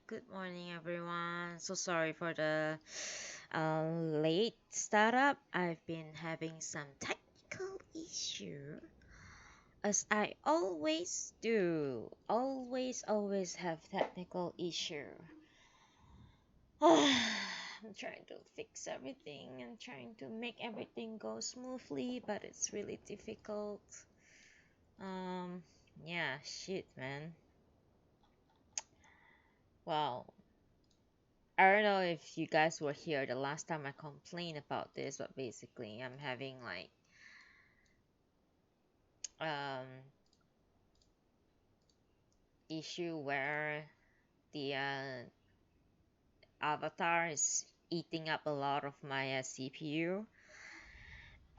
Good morning, everyone. So sorry for the late startup. I've been having some technical issue, as I always do. Always have technical issue. I'm trying to fix everything and trying to make everything go smoothly, but it's really difficult. Um, yeah, shit, man. Well, I don't know if you guys were here the last time I complained about this, but basically I'm having like um issue where the avatar is eating up a lot of my CPU,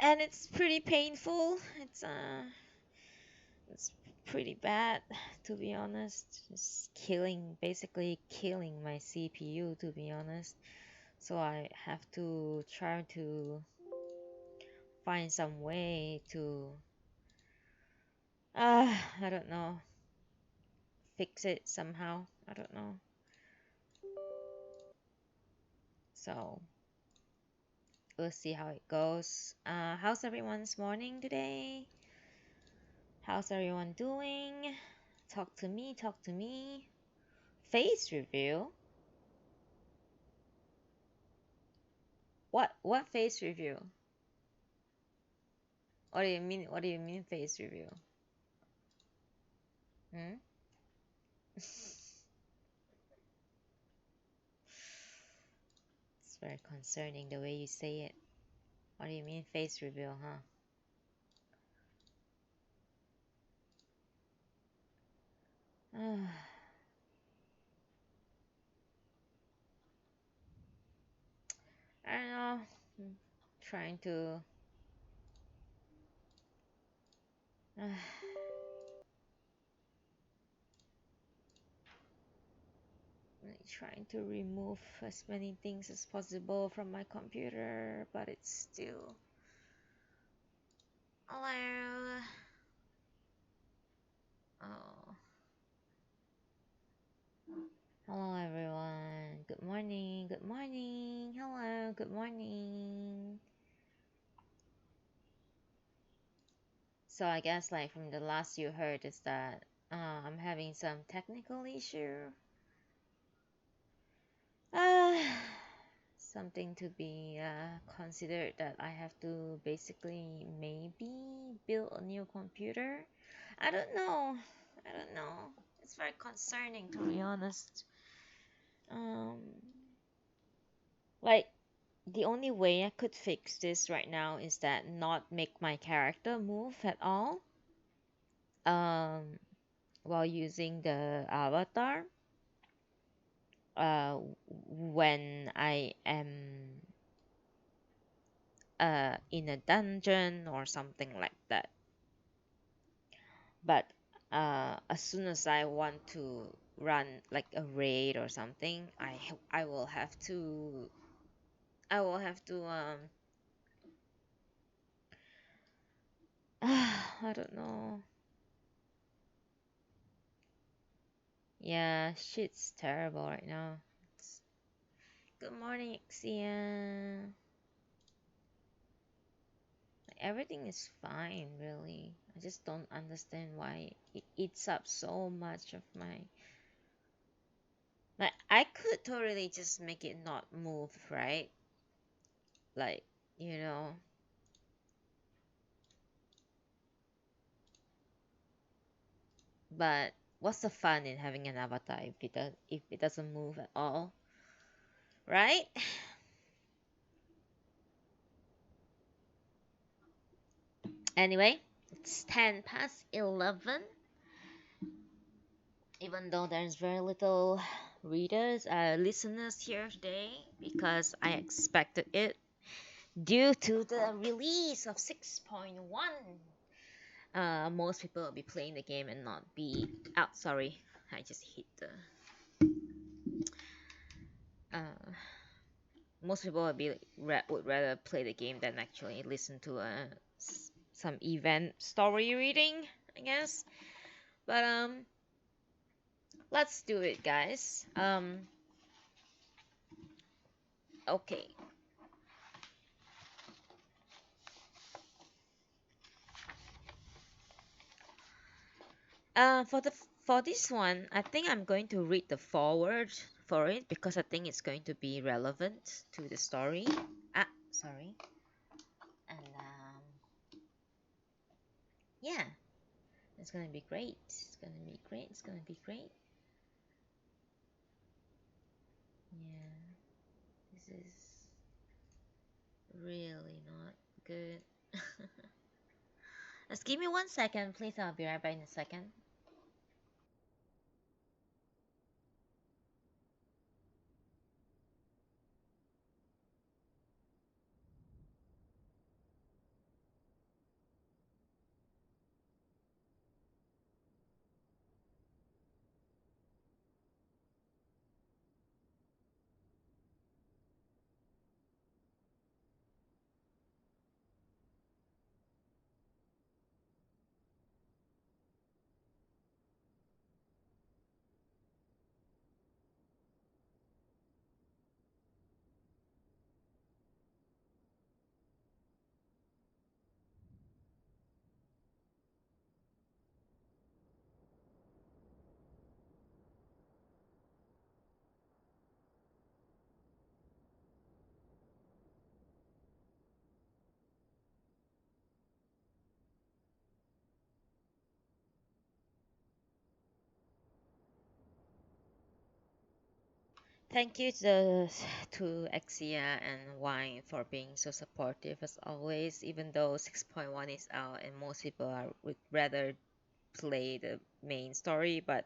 and it's pretty painful. It's pretty bad, to be honest. Just basically killing my CPU, to be honest. So I have to try to find some way to I don't know, fix it somehow. I don't know. So we'll see how it goes. How's everyone's morning today? How's everyone doing? Talk to me, talk to me. Face review? What face review? What do you mean face review? Hmm? It's very concerning the way you say it. What do you mean face review, huh? I don't know. I'm trying to trying to remove as many things as possible from my computer, but it's still. Hello. Oh. Hello, everyone. Good morning. Good morning. Hello. Good morning. So I guess like from the last you heard is that I'm having some technical issue. Uh, Something to be considered, that I have to basically maybe build a new computer. I don't know. I don't know. It's very concerning, to be honest. Um, like the only way I could fix this right now is that not make my character move at all. Um, while using the avatar. When I am in a dungeon or something like that. But as soon as I want to run like a raid or something, I will have to I don't know. Yeah, shit's terrible right now. It's... Good morning, Ixia. Everything is fine, really. I just don't understand why it eats up so much of my. Like, I could totally just make it not move, right? Like, you know. But what's the fun in having an avatar if it doesn't move at all, right? Anyway, it's 10 past 11. Even though there's very little listeners here today, because I expected it due to the release of 6.1. Most people will be playing the game and not be out. Sorry, I just hit the. Uh, Most people would rather play the game than actually listen to some event story reading, I guess. But Let's do it, guys. Okay. For this one, I think I'm going to read the foreword for it because I think it's going to be relevant to the story. Sorry. And yeah, it's gonna be great. It's gonna be great. It's gonna be great. Yeah, this is really not good. Just give me 1 second, please. I'll be right back in a second. Thank you to Exia and Wine for being so supportive as always, even though 6.1 is out and most people would rather play the main story, but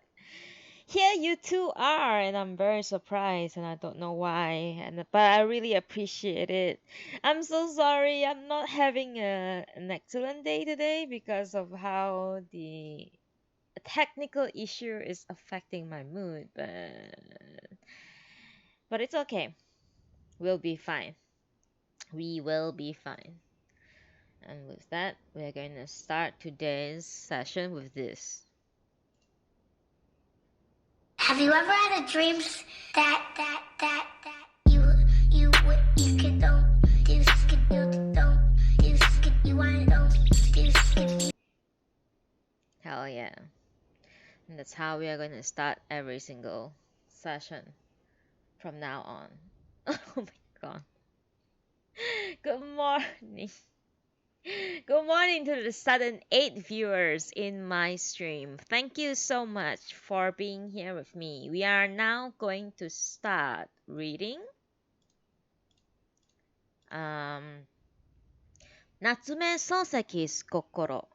here you two are, and I'm very surprised, and I don't know why, but I really appreciate it. I'm so sorry I'm not having an excellent day today because of how the technical issue is affecting my mood, but it's okay. We'll be fine. We will be fine. And with that, we're going to start today's session with this. Have you ever had a dreams that you could don't do skid you don't do skid you want don't do skid. Hell yeah. And that's how we are going to start every single session from now on. Oh my god. Good morning. Good morning to the sudden 8 viewers in my stream. Thank you so much for being here with me. We are now going to start reading Natsume Sōseki's Kokoro,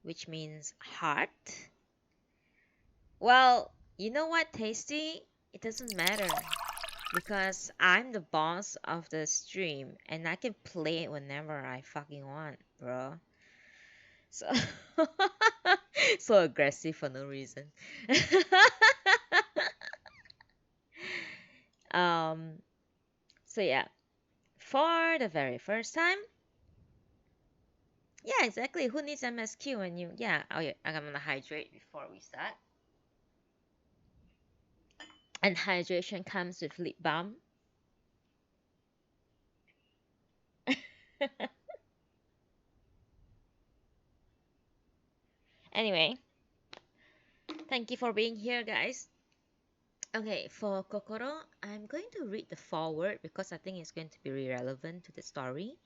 which means heart. Well, you know what, Tasty? It doesn't matter because I'm the boss of the stream and I can play it whenever I fucking want, bro. So so aggressive for no reason. um so yeah, for the very first time, yeah, exactly. Who needs MSQ when you oh yeah, I'm gonna hydrate before we start. And hydration comes with lip balm. Anyway, thank you for being here, guys. Okay, for Kokoro, I'm going to read the foreword because I think it's going to be relevant to the story.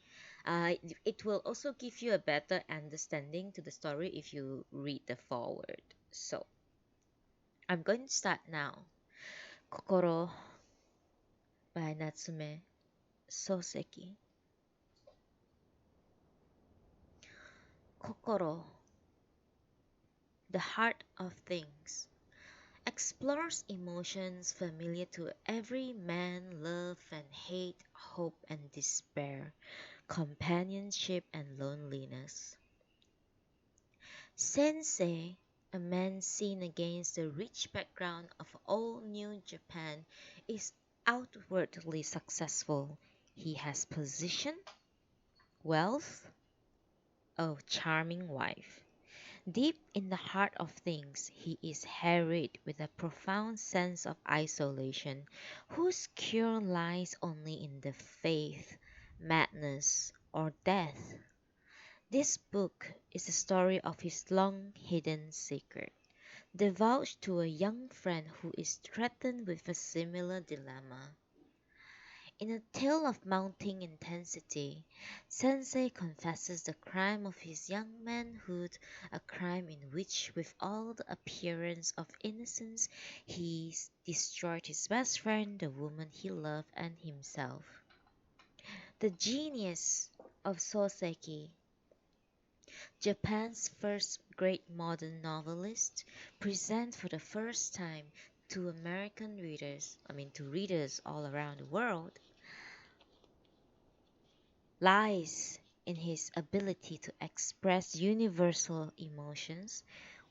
It will also give you a better understanding to the story if you read the foreword. So, I'm going to start now. Kokoro by Natsume Sōseki. Kokoro, the heart of things, explores emotions familiar to every man: love and hate, hope and despair, companionship and loneliness. Sensei, a man seen against the rich background of all New Japan, is outwardly successful. He has position, wealth, a charming wife. Deep in the heart of things, he is harried with a profound sense of isolation, whose cure lies only in the faith, madness, or death. This book is the story of his long hidden secret, divulged to a young friend who is threatened with a similar dilemma. In a tale of mounting intensity, Sensei confesses the crime of his young manhood, a crime in which, with all the appearance of innocence, he destroyed his best friend, the woman he loved, and himself. The genius of Sōseki, Japan's first great modern novelist, presents for the first time to American readers, to readers all around the world, lies in his ability to express universal emotions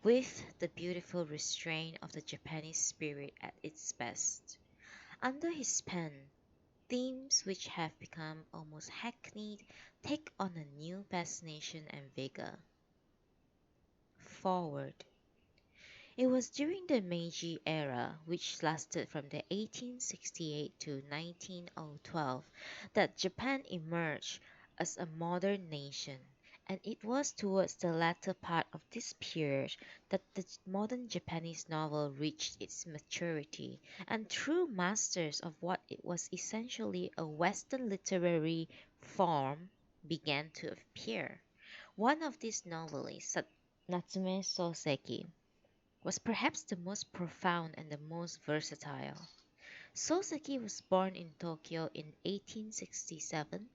with the beautiful restraint of the Japanese spirit at its best. Under his pen, themes which have become almost hackneyed take on a new fascination and vigor. Forward. It was during the Meiji era, which lasted from the 1868 to 1912, that Japan emerged as a modern nation, and it was towards the latter part of this period that the modern Japanese novel reached its maturity, and true masters of what it was essentially a Western literary form began to appear. One of these novelists, Natsume Sōseki, was perhaps the most profound and the most versatile. Sōseki was born in Tokyo in 1867,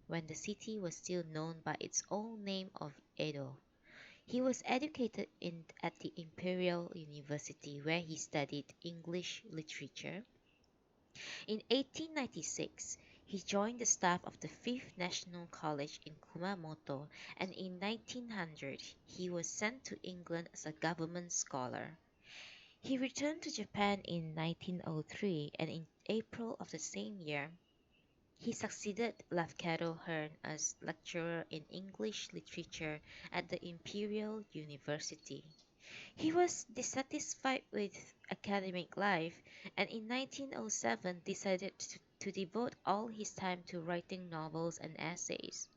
when the city was still known by its old name of Edo. He was educated at the Imperial University, where he studied English literature. In 1896, he joined the staff of the Fifth National College in Kumamoto, and in 1900 he was sent to England as a government scholar. He returned to Japan in 1903, and in April of the same year, he succeeded Lafcadio Hearn as lecturer in English literature at the Imperial University. He was dissatisfied with academic life, and in 1907 decided to devote all his time to writing novels and essays.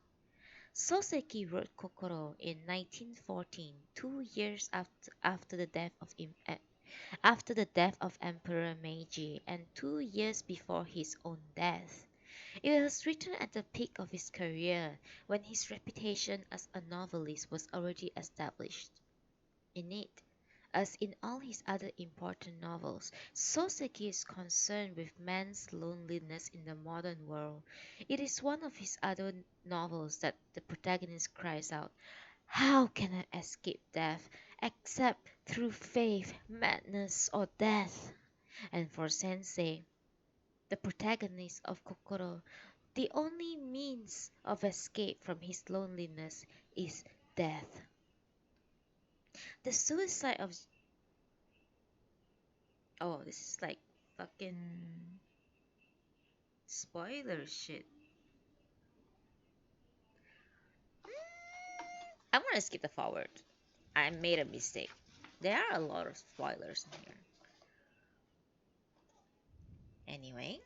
Sōseki wrote Kokoro in 1914, 2 years after the death of Emperor Meiji, and 2 years before his own death. It was written at the peak of his career, when his reputation as a novelist was already established. In it, as in all his other important novels, Sōseki is concerned with man's loneliness in the modern world. It is one of his other novels that the protagonist cries out, "How can I escape death except through faith, madness, or death?" And for Sensei, the protagonist of Kokoro, the only means of escape from his loneliness is death. The suicide of. Oh, this is like fucking spoiler shit. I'm gonna skip the forward. I made a mistake. There are a lot of spoilers in here. Anyway,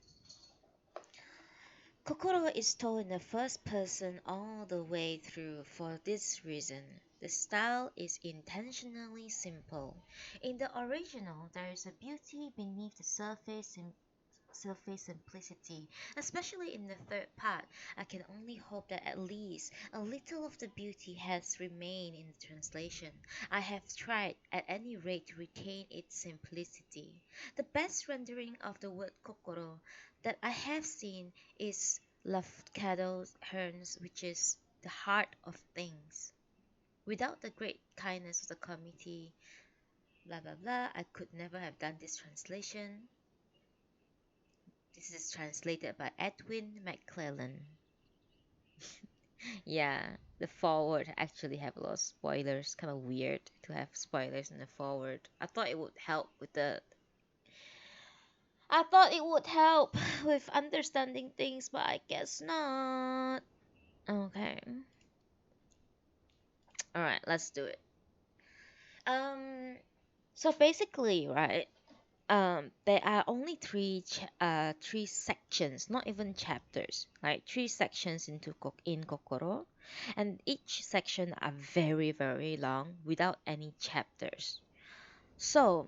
Kokoro is told in the first person all the way through for this reason. The style is intentionally simple. In the original, there is a beauty beneath the surface simplicity, especially in the third part. I can only hope that at least a little of the beauty has remained in the translation. I have tried, at any rate, to retain its simplicity. The best rendering of the word kokoro that I have seen is Lafcadio Hearn's, which is the heart of things. Without the great kindness of the committee, blah blah blah, I could never have done this translation. This is translated by Edwin McClellan. Yeah, the forward actually have a lot of spoilers. Kind of weird to have spoilers in the forward. I thought it would help with understanding things, but I guess not. Okay. All right, let's do it. Um, so basically, right? There are only three sections, not even chapters, right? Three sections in Kokoro, and each section are very very long without any chapters. So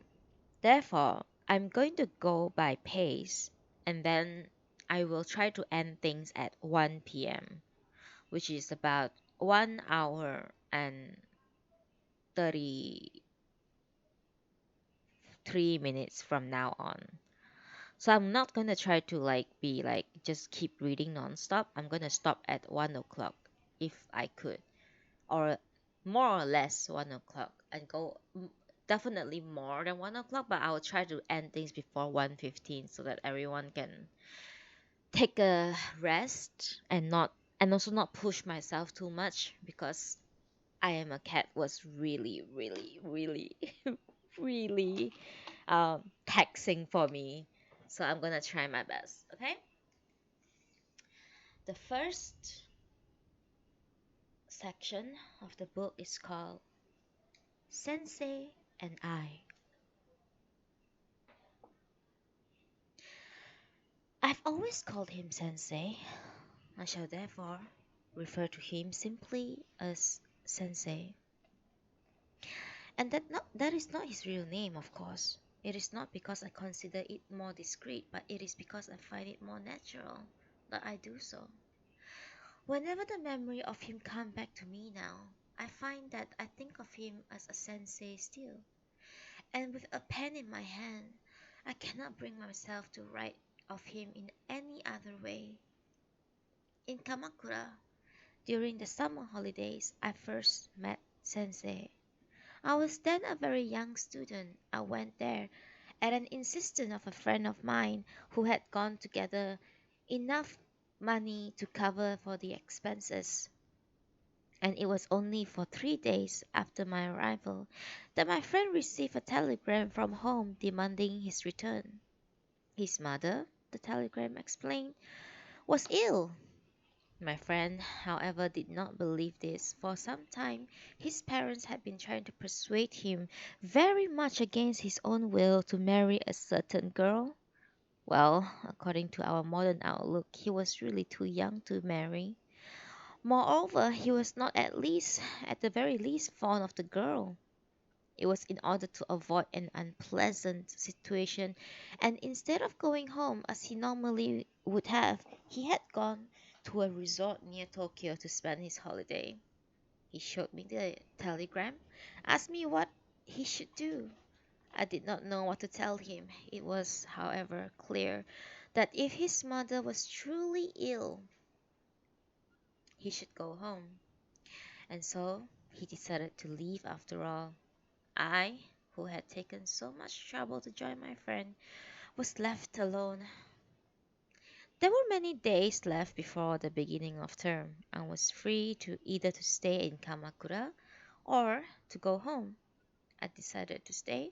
therefore, I'm going to go by pace, and then I will try to end things at 1 p.m., which is about 1 hour and 33 minutes from now on. So I'm not gonna try to like be like just keep reading nonstop. I'm gonna stop at 1 o'clock if I could, or more or less 1 o'clock, and go definitely more than 1 o'clock. But I will try to end things before 1:15 so that everyone can take a rest and not and also not push myself too much because I am a cat was really really really really taxing for me. So I'm gonna try my best. Okay. The first section of the book is called Sensei and I. I've always called him Sensei. I shall therefore refer to him simply as Sensei. And that is not his real name, of course. It is not because I consider it more discreet, but it is because I find it more natural that I do so. Whenever the memory of him come back to me now, I find that I think of him as a sensei still. And with a pen in my hand, I cannot bring myself to write of him in any other way. In Kamakura, during the summer holidays, I first met Sensei. I was then a very young student. I went there at an insistence of a friend of mine who had gone together enough money to cover for the expenses. And it was only for 3 days after my arrival that my friend received a telegram from home demanding his return. His mother, the telegram explained, was ill. My friend, however, did not believe this. For some time, his parents had been trying to persuade him, very much against his own will, to marry a certain girl. Well, according to our modern outlook, he was really too young to marry. Moreover, he was not at the very least, fond of the girl. It was in order to avoid an unpleasant situation, and instead of going home as he normally would have, he had gone to a resort near Tokyo to spend his holiday. He showed me the telegram, asked me what he should do. I did not know what to tell him. It was, however, clear that if his mother was truly ill, he should go home. And so he decided to leave after all. I, who had taken so much trouble to join my friend, was left alone. There were many days left before the beginning of term, and was free to either to stay in Kamakura or to go home. I decided to stay.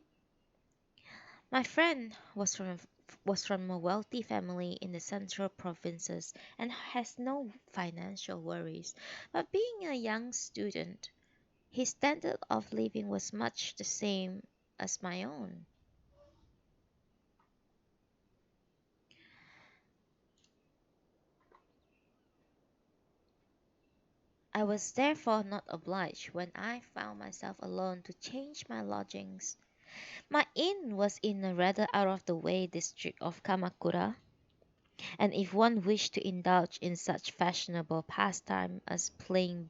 My friend was from a wealthy family in the central provinces and has no financial worries. But being a young student, his standard of living was much the same as my own. I was therefore not obliged, when I found myself alone, to change my lodgings. My inn was in a rather out of the way district of Kamakura, and if one wished to indulge in such fashionable pastime as playing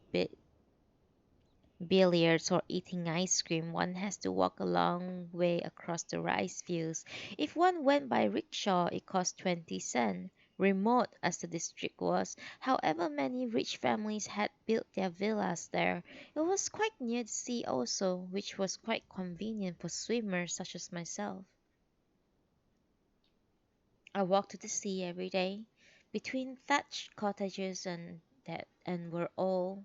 billiards or eating ice cream, one has to walk a long way across the rice fields. If one went by rickshaw, it cost 20 cents. Remote as the district was, however many rich families had built their villas there, it was quite near the sea also, which was quite convenient for swimmers such as myself. I walked to the sea every day, between thatched cottages that and were all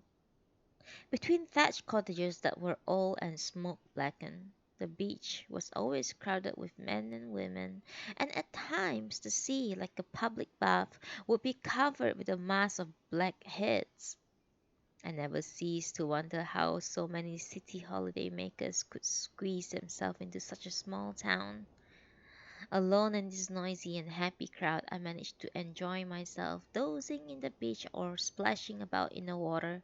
between thatched cottages that were old and smoke blackened. The beach was always crowded with men and women, and at times the sea, like a public bath, would be covered with a mass of black heads. I never ceased to wonder how so many city holiday makers could squeeze themselves into such a small town. Alone in this noisy and happy crowd, I managed to enjoy myself, dozing in the beach or splashing about in the water.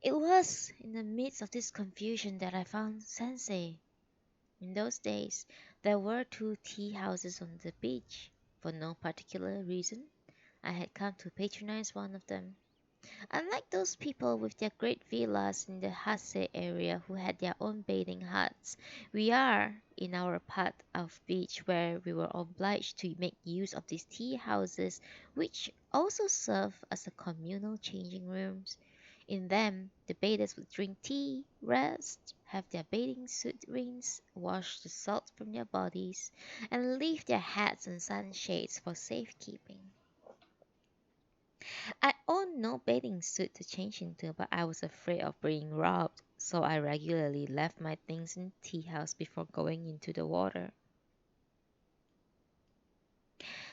It was in the midst of this confusion that I found Sensei. In those days, there were two tea houses on the beach. For no particular reason, I had come to patronize one of them. Unlike those people with their great villas in the Hase area who had their own bathing huts, we are in our part of beach where we were obliged to make use of these tea houses, which also serve as a communal changing rooms. In them, the bathers would drink tea, rest, have their bathing suit rinsed, wash the salt from their bodies, and leave their hats and sunshades for safekeeping. I owned no bathing suit to change into, but I was afraid of being robbed, so I regularly left my things in the tea house before going into the water.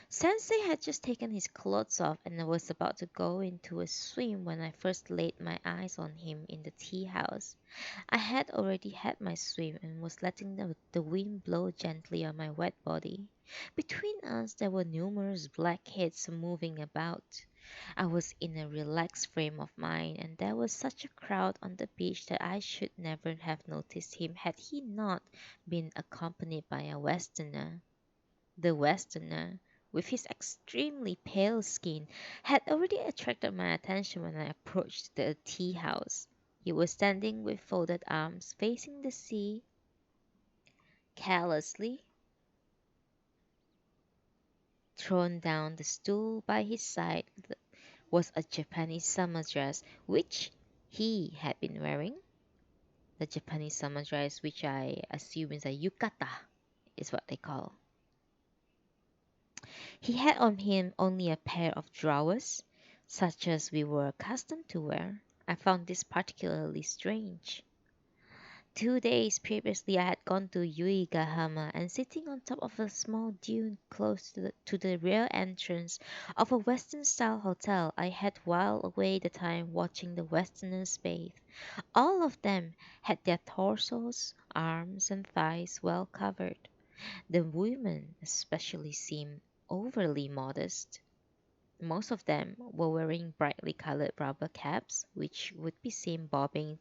Sensei had just taken his clothes off and was about to go into a swim when I first laid my eyes on him in the tea house. I had already had my swim and was letting the wind blow gently on my wet body. Between us there were numerous black heads moving about. I was in a relaxed frame of mind, and there was such a crowd on the beach that I should never have noticed him had he not been accompanied by a Westerner. The Westerner, with his extremely pale skin, had already attracted my attention when I approached the tea house. He was standing with folded arms facing the sea, carelessly thrown down the stool by his side was a Japanese summer dress which he had been wearing. The Japanese summer dress, which I assume is a yukata, is what they call. He had on him only a pair of drawers, such as we were accustomed to wear. I found this particularly strange. 2 days previously, I had gone to Yuigahama and sitting on top of a small dune close to the rear entrance of a Western style hotel, I had whiled away the time watching the Westerners bathe. All of them had their torsos, arms, and thighs well covered. The women especially seemed overly modest. Most of them were wearing brightly colored rubber caps, which would be seen bobbing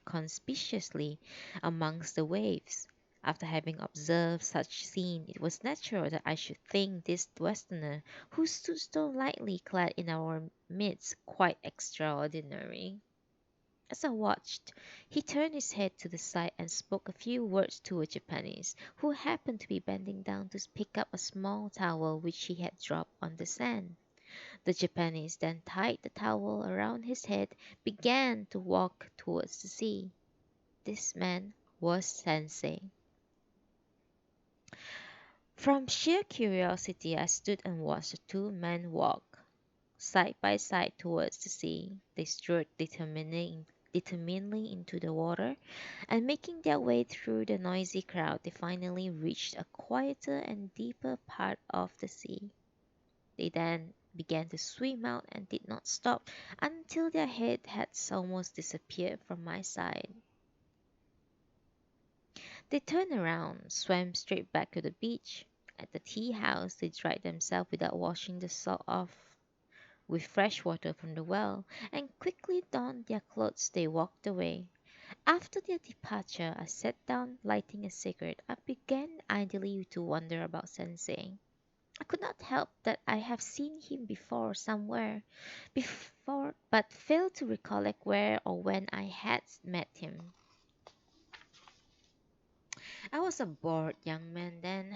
conspicuously amongst the waves. After having observed such scene, it was natural that I should think this Westerner, who stood so lightly clad in our midst, quite extraordinary. As I watched, he turned his head to the side and spoke a few words to a Japanese, who happened to be bending down to pick up a small towel which he had dropped on the sand. The Japanese then tied the towel around his head, began to walk towards the sea. This man was Sensei. From sheer curiosity, I stood and watched the two men walk side by side towards the sea. They strode determinedly into the water, and making their way through the noisy crowd, they finally reached a quieter and deeper part of the sea. They then began to swim out and did not stop until their head had almost disappeared from my sight. They turned around, swam straight back to the beach. At the tea house, they dried themselves without washing the salt off with fresh water from the well, and quickly donned their clothes. They walked away. After their departure, I sat down, lighting a cigarette. I began idly to wonder about Sensei. I could not help that I have seen him before somewhere before, but failed to recollect where or when I had met him. I was a bored young man then,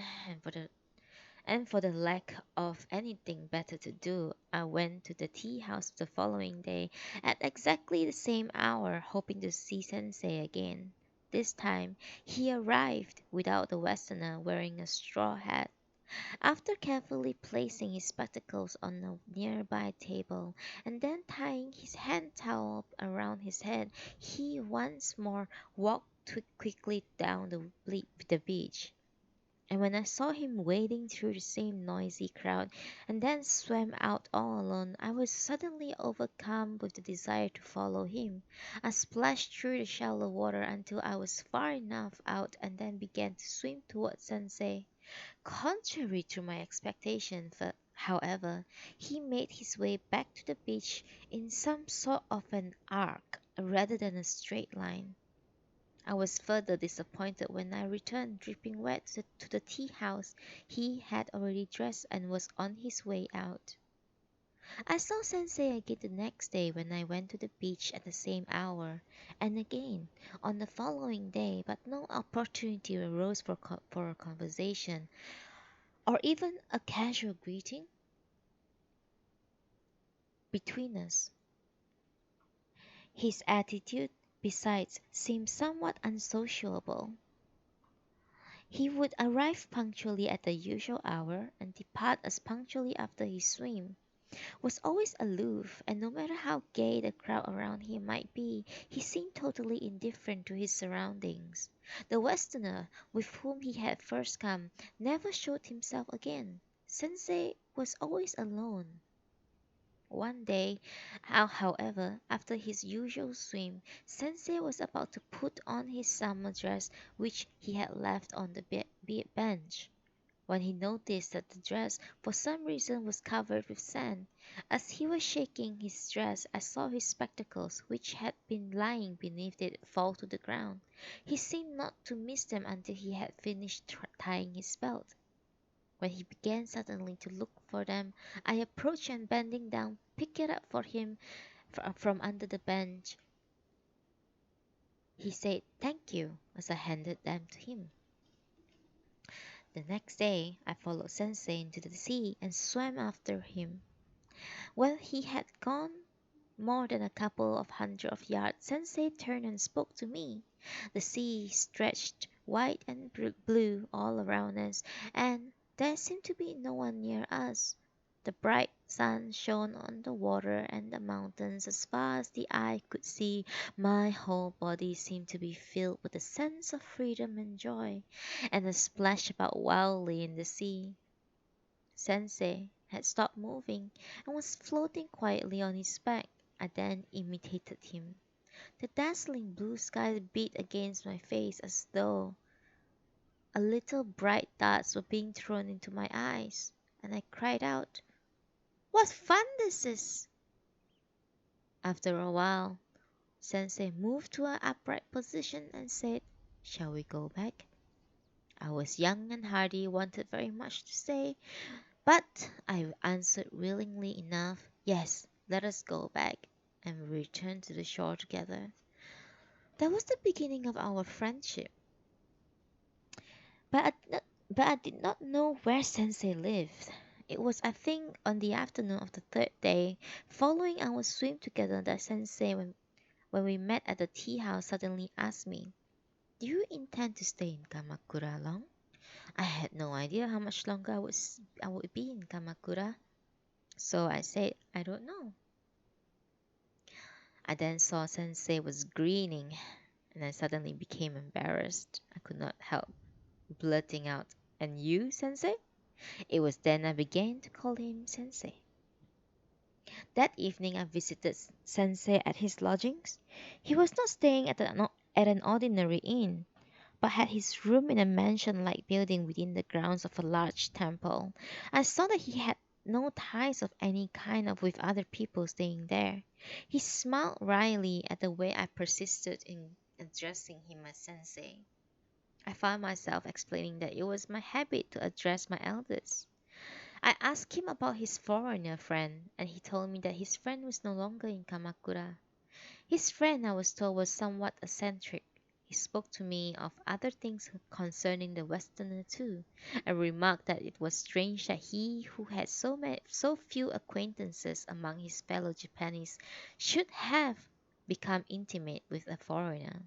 and for the lack of anything better to do, I went to the tea house the following day at exactly the same hour, hoping to see Sensei again. This time he arrived without the Westerner, wearing a straw hat. After carefully placing his spectacles on a nearby table and then tying his hand towel around his head, he once more walked quickly down the beach. And when I saw him wading through the same noisy crowd and then swam out all alone, I was suddenly overcome with the desire to follow him. I splashed through the shallow water until I was far enough out and then began to swim towards Sensei. Contrary to my expectations, however, he made his way back to the beach in some sort of an arc rather than a straight line. I was further disappointed when I returned dripping wet to the tea house. He had already dressed and was on his way out. I saw Sensei again the next day when I went to the beach at the same hour, and again on the following day, but no opportunity arose for a conversation or even a casual greeting between us. His attitude, besides, seemed somewhat unsociable. He would arrive punctually at the usual hour and depart as punctually after his swim, was always aloof, and no matter how gay the crowd around him might be, he seemed totally indifferent to his surroundings. The Westerner with whom he had first come never showed himself again. Sensei was always alone. One day, however, after his usual swim, Sensei was about to put on his summer dress which he had left on the bench, when he noticed that the dress for some reason was covered with sand. As he was shaking his dress, I saw his spectacles, which had been lying beneath it, fall to the ground. He seemed not to miss them until he had finished tying his belt. When he began suddenly to look for them, I approached and bending down, picked it up for him from under the bench. He said thank you as I handed them to him. The next day I followed Sensei into the sea and swam after him. When he had gone more than a couple of hundred of yards, Sensei turned and spoke to me. The sea stretched white and blue all around us, and there seemed to be no one near us. The bright sun shone on the water and the mountains as far as the eye could see. My whole body seemed to be filled with a sense of freedom and joy, and I splashed about wildly in the sea. Sensei had stopped moving and was floating quietly on his back. I then imitated him. The dazzling blue sky beat against my face as though a little bright darts were being thrown into my eyes, and I cried out, "What fun this is!" After a while, Sensei moved to an upright position and said, "Shall we go back?" I was young and hardy, wanted very much to say, but I answered willingly enough, "Yes, let us go back," and we returned to the shore together. That was the beginning of our friendship. But I, not, but I did not know where Sensei lived. It was, I think, on the afternoon of the third day, following our swim together, that Sensei, when we met at the tea house, suddenly asked me, "Do you intend to stay in Kamakura long?" I had no idea how much longer I would be in Kamakura, so I said, "I don't know." I then saw Sensei was grinning, and I suddenly became embarrassed. I could not help blurting out, "And you, Sensei?" It was then I began to call him Sensei. That evening I visited Sensei at his lodgings. He was not staying at an ordinary inn, but had his room in a mansion-like building within the grounds of a large temple. I saw that he had no ties of any kind of with other people staying there. He smiled wryly at the way I persisted in addressing him as Sensei. I found myself explaining that it was my habit to address my elders. I asked him about his foreigner friend, and he told me that his friend was no longer in Kamakura. His friend, I was told, was somewhat eccentric. He spoke to me of other things concerning the Westerner too, and remarked that it was strange that he, who had so few acquaintances among his fellow Japanese, should have become intimate with a foreigner.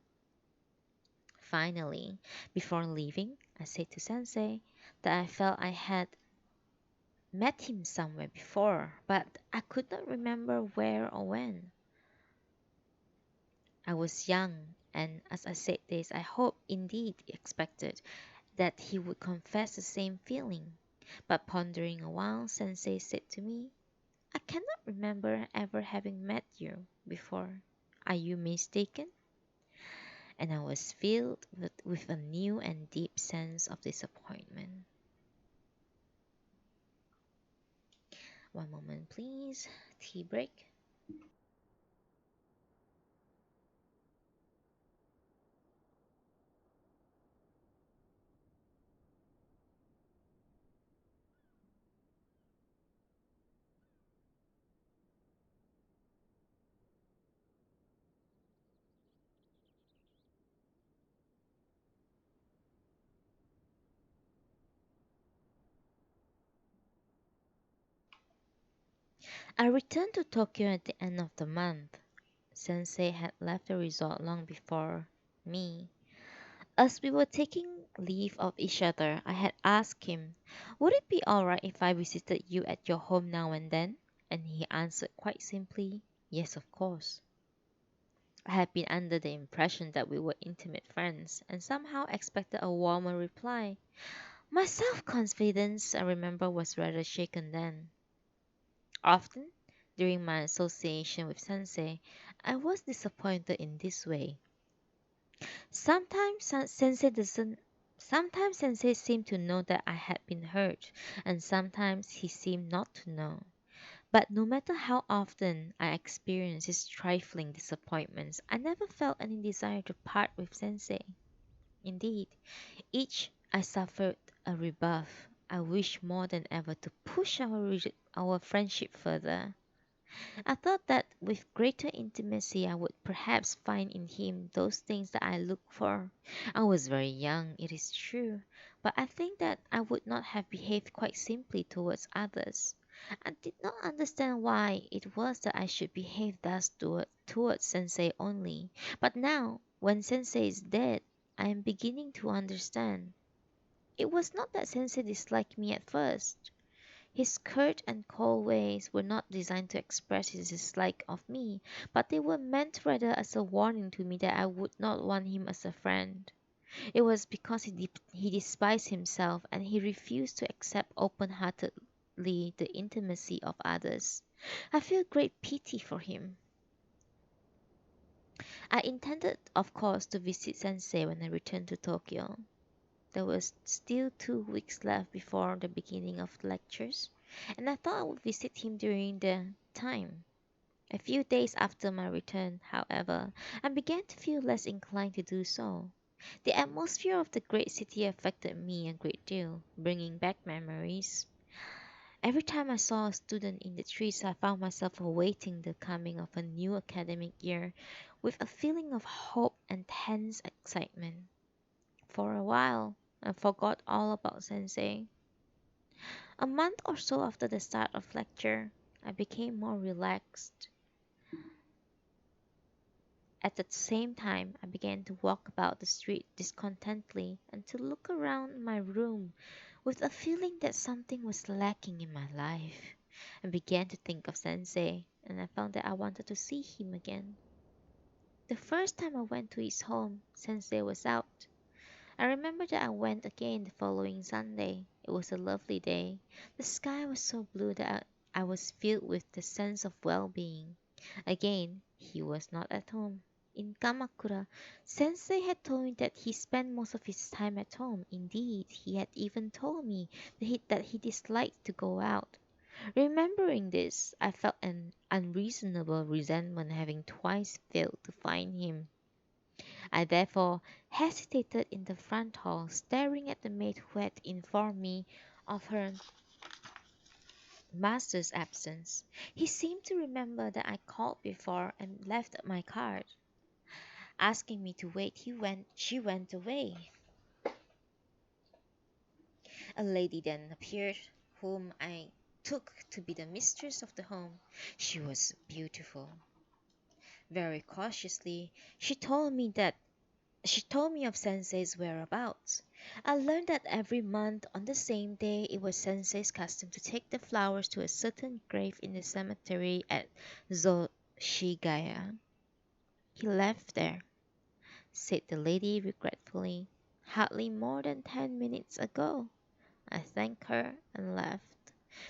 Finally, before leaving, I said to Sensei that I felt I had met him somewhere before, but I could not remember where or when. I was young, and as I said this, I hoped, indeed expected, that he would confess the same feeling. But pondering a while, Sensei said to me, I cannot remember ever having met you before. Are you mistaken? And I was filled with a new and deep sense of disappointment. One moment, please. Tea break. I returned to Tokyo at the end of the month. Sensei had left the resort long before me. As we were taking leave of each other, I had asked him, would it be alright if I visited you at your home now and then? And he answered quite simply, yes, of course. I had been under the impression that we were intimate friends, and somehow expected a warmer reply. My self-confidence, I remember, was rather shaken then. Often, during my association with Sensei, I was disappointed in this way. Sometimes Sensei doesn't. Sometimes Sensei seemed to know that I had been hurt, and sometimes he seemed not to know. But no matter how often I experienced his trifling disappointments, I never felt any desire to part with Sensei. Indeed, each I suffered a rebuff. I wished more than ever to push our friendship further. I thought that with greater intimacy I would perhaps find in him those things that I looked for. I was very young, it is true, but I think that I would not have behaved quite simply towards others. I did not understand why it was that I should behave thus towards Sensei only. But now, when Sensei is dead, I am beginning to understand. It was not that Sensei disliked me at first. His curt and cold ways were not designed to express his dislike of me, but they were meant rather as a warning to me that I would not want him as a friend. It was because he despised himself and he refused to accept open heartedly the intimacy of others. I feel great pity for him. I intended, of course, to visit Sensei when I returned to Tokyo. There was still 2 weeks left before the beginning of the lectures, and I thought I would visit him during the time. A few days after my return, however, I began to feel less inclined to do so. The atmosphere of the great city affected me a great deal, bringing back memories. Every time I saw a student in the streets, I found myself awaiting the coming of a new academic year with a feeling of hope and tense excitement. For a while, I forgot all about Sensei. A month or so after the start of lecture, I became more relaxed. At the same time, I began to walk about the street discontentedly and to look around my room with a feeling that something was lacking in my life. I began to think of Sensei, and I found that I wanted to see him again. The first time I went to his home, Sensei was out. I remember that I went again the following Sunday. It was a lovely day. The sky was so blue that I was filled with the sense of well-being. Again, he was not at home. In Kamakura, Sensei had told me that he spent most of his time at home. Indeed, he had even told me that he disliked to go out. Remembering this, I felt an unreasonable resentment having twice failed to find him. I therefore hesitated in the front hall, staring at the maid who had informed me of her master's absence. He seemed to remember that I called before and left my card. Asking me to wait, she went away. A lady then appeared, whom I took to be the mistress of the home. She was beautiful. Very cautiously, she told me of Sensei's whereabouts. I learned that every month on the same day it was Sensei's custom to take the flowers to a certain grave in the cemetery at Zoshigaya. He left there, said the lady regretfully. hardly more than 10 minutes ago. I thanked her and left.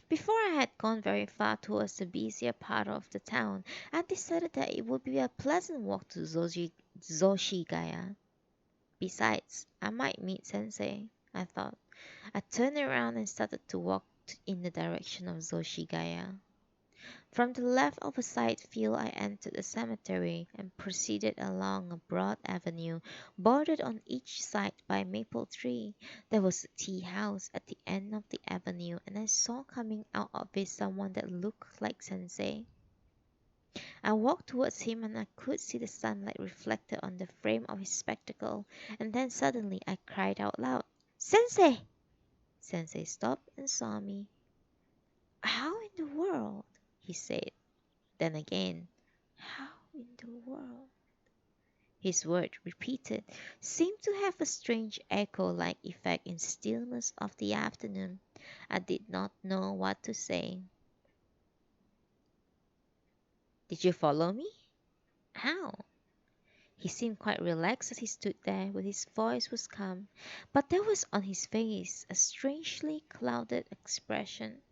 Before I had gone very far towards the busier part of the town, I decided that it would be a pleasant walk to Zoshigaya. Besides, I might meet Sensei, I thought. I turned around and started to walk in the direction of Zoshigaya. From the left of a side field I entered a cemetery and proceeded along a broad avenue bordered on each side by a maple tree. There was a tea house at the end of the avenue, and I saw coming out of it someone that looked like Sensei. I walked towards him and I could see the sunlight reflected on the frame of his spectacle, and then suddenly I cried out loud, "Sensei!" Sensei stopped and saw me. "How in the world?" he said. Then again, "How in the world?" His word, repeated, seemed to have a strange echo-like effect in stillness of the afternoon. I did not know what to say. "Did you follow me?" "How?" He seemed quite relaxed as he stood there, but his voice was calm. But there was on his face a strangely clouded expression.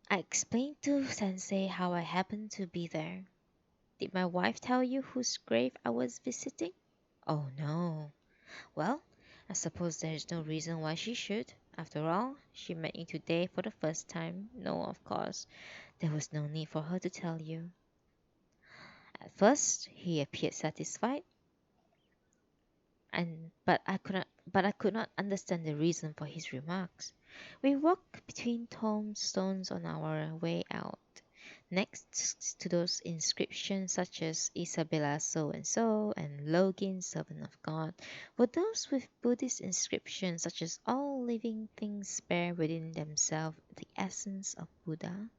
I explained to Sensei how I happened to be there. "Did my wife tell you whose grave I was visiting?" "Oh, no." "Well, I suppose there is no reason why she should. After all, she met you today for the first time. No, of course, there was no need for her to tell you." At first, he appeared satisfied, but I could not understand the reason for his remarks. We walked between tombstones on our way out. Next to those inscriptions such as Isabella so and so and Login, servant of God, were those with Buddhist inscriptions such as all living things bear within themselves the essence of Buddha.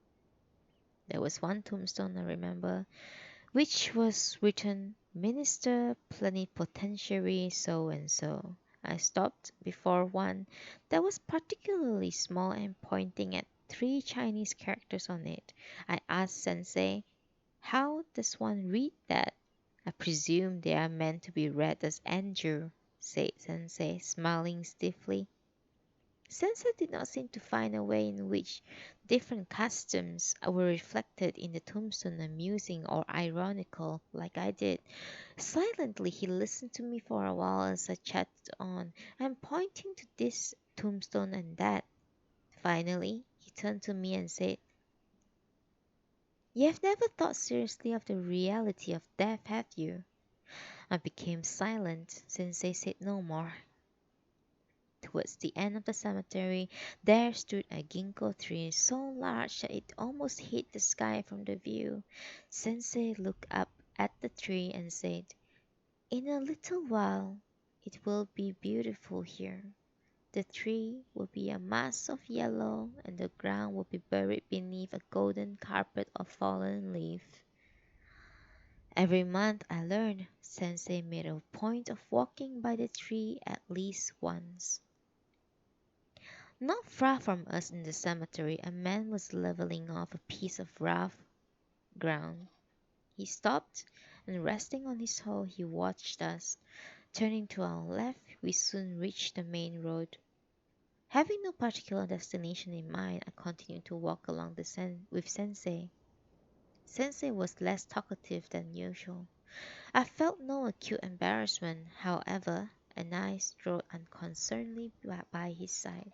There was one tombstone I remember, which was written Minister Plenipotentiary so and so. I stopped before one that was particularly small and pointing at three Chinese characters on it. I asked Sensei, "How does one read that?" "I presume they are meant to be read as Andrew," said Sensei, smiling stiffly. Sensei did not seem to find a way in which different customs were reflected in the tombstone amusing or ironical, like I did. Silently he listened to me for a while as I chatted on, and pointing to this tombstone and that. Finally he turned to me and said, "You have never thought seriously of the reality of death, have you?" I became silent. Sensei said no more. Towards the end of the cemetery there stood a ginkgo tree so large that it almost hid the sky from the view. Sensei looked up at the tree and said, "In a little while it will be beautiful here. The tree will be a mass of yellow, and the ground will be buried beneath a golden carpet of fallen leaves." Every month, I learned, Sensei made a point of walking by the tree at least once. Not far from us in the cemetery a man was leveling off a piece of rough ground. He stopped, and resting on his hoe he watched us. Turning to our left, we soon reached the main road. Having no particular destination in mind, I continued to walk along with Sensei. Sensei was less talkative than usual. I felt no acute embarrassment, however, and I strode unconcernedly by his side.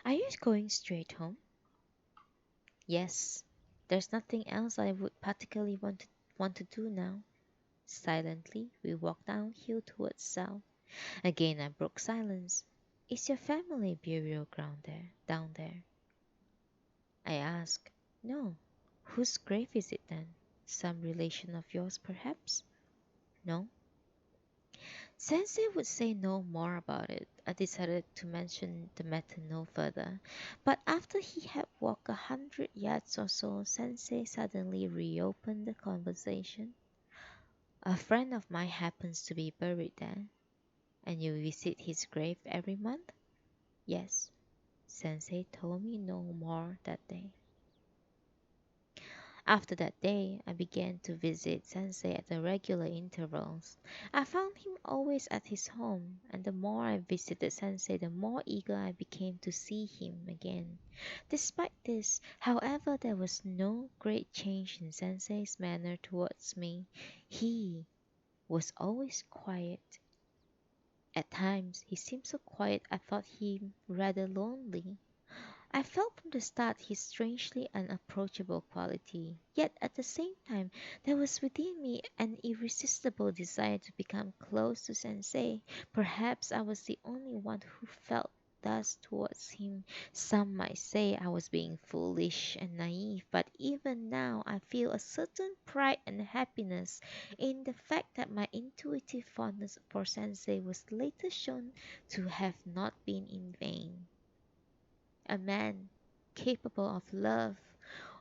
"Are you going straight home?" "Yes. There's nothing else I would particularly want to do now." Silently we walked downhill towards south. Again I broke silence. "Is your family burial ground down there?" I asked. "No." "Whose grave is it then? Some relation of yours, perhaps?" "No." Sensei would say no more about it. I decided to mention the matter no further. But after he had walked 100 yards or so, Sensei suddenly reopened the conversation. "A friend of mine happens to be buried there." "And you visit his grave every month?" "Yes." Sensei told me no more that day. After that day, I began to visit Sensei at the regular intervals. I found him always at his home, and the more I visited Sensei, the more eager I became to see him again. Despite this, however, there was no great change in Sensei's manner towards me. He was always quiet. At times, he seemed so quiet I thought him rather lonely. I felt from the start his strangely unapproachable quality, yet at the same time there was within me an irresistible desire to become close to Sensei. Perhaps I was the only one who felt thus towards him. Some might say I was being foolish and naive, but even now I feel a certain pride and happiness in the fact that my intuitive fondness for Sensei was later shown to have not been in vain. A man capable of love,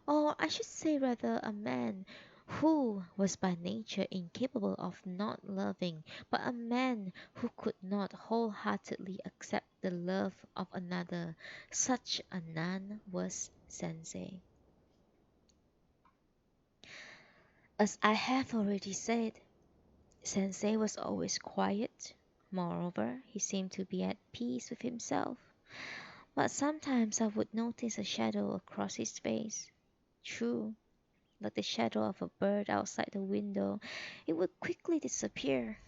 or I should say rather a man who was by nature incapable of not loving, but a man who could not wholeheartedly accept the love of another. Such a none was Sensei. As I have already said, Sensei was always quiet. Moreover, he seemed to be at peace with himself. But sometimes I would notice a shadow across his face. True, like the shadow of a bird outside the window, it would quickly disappear.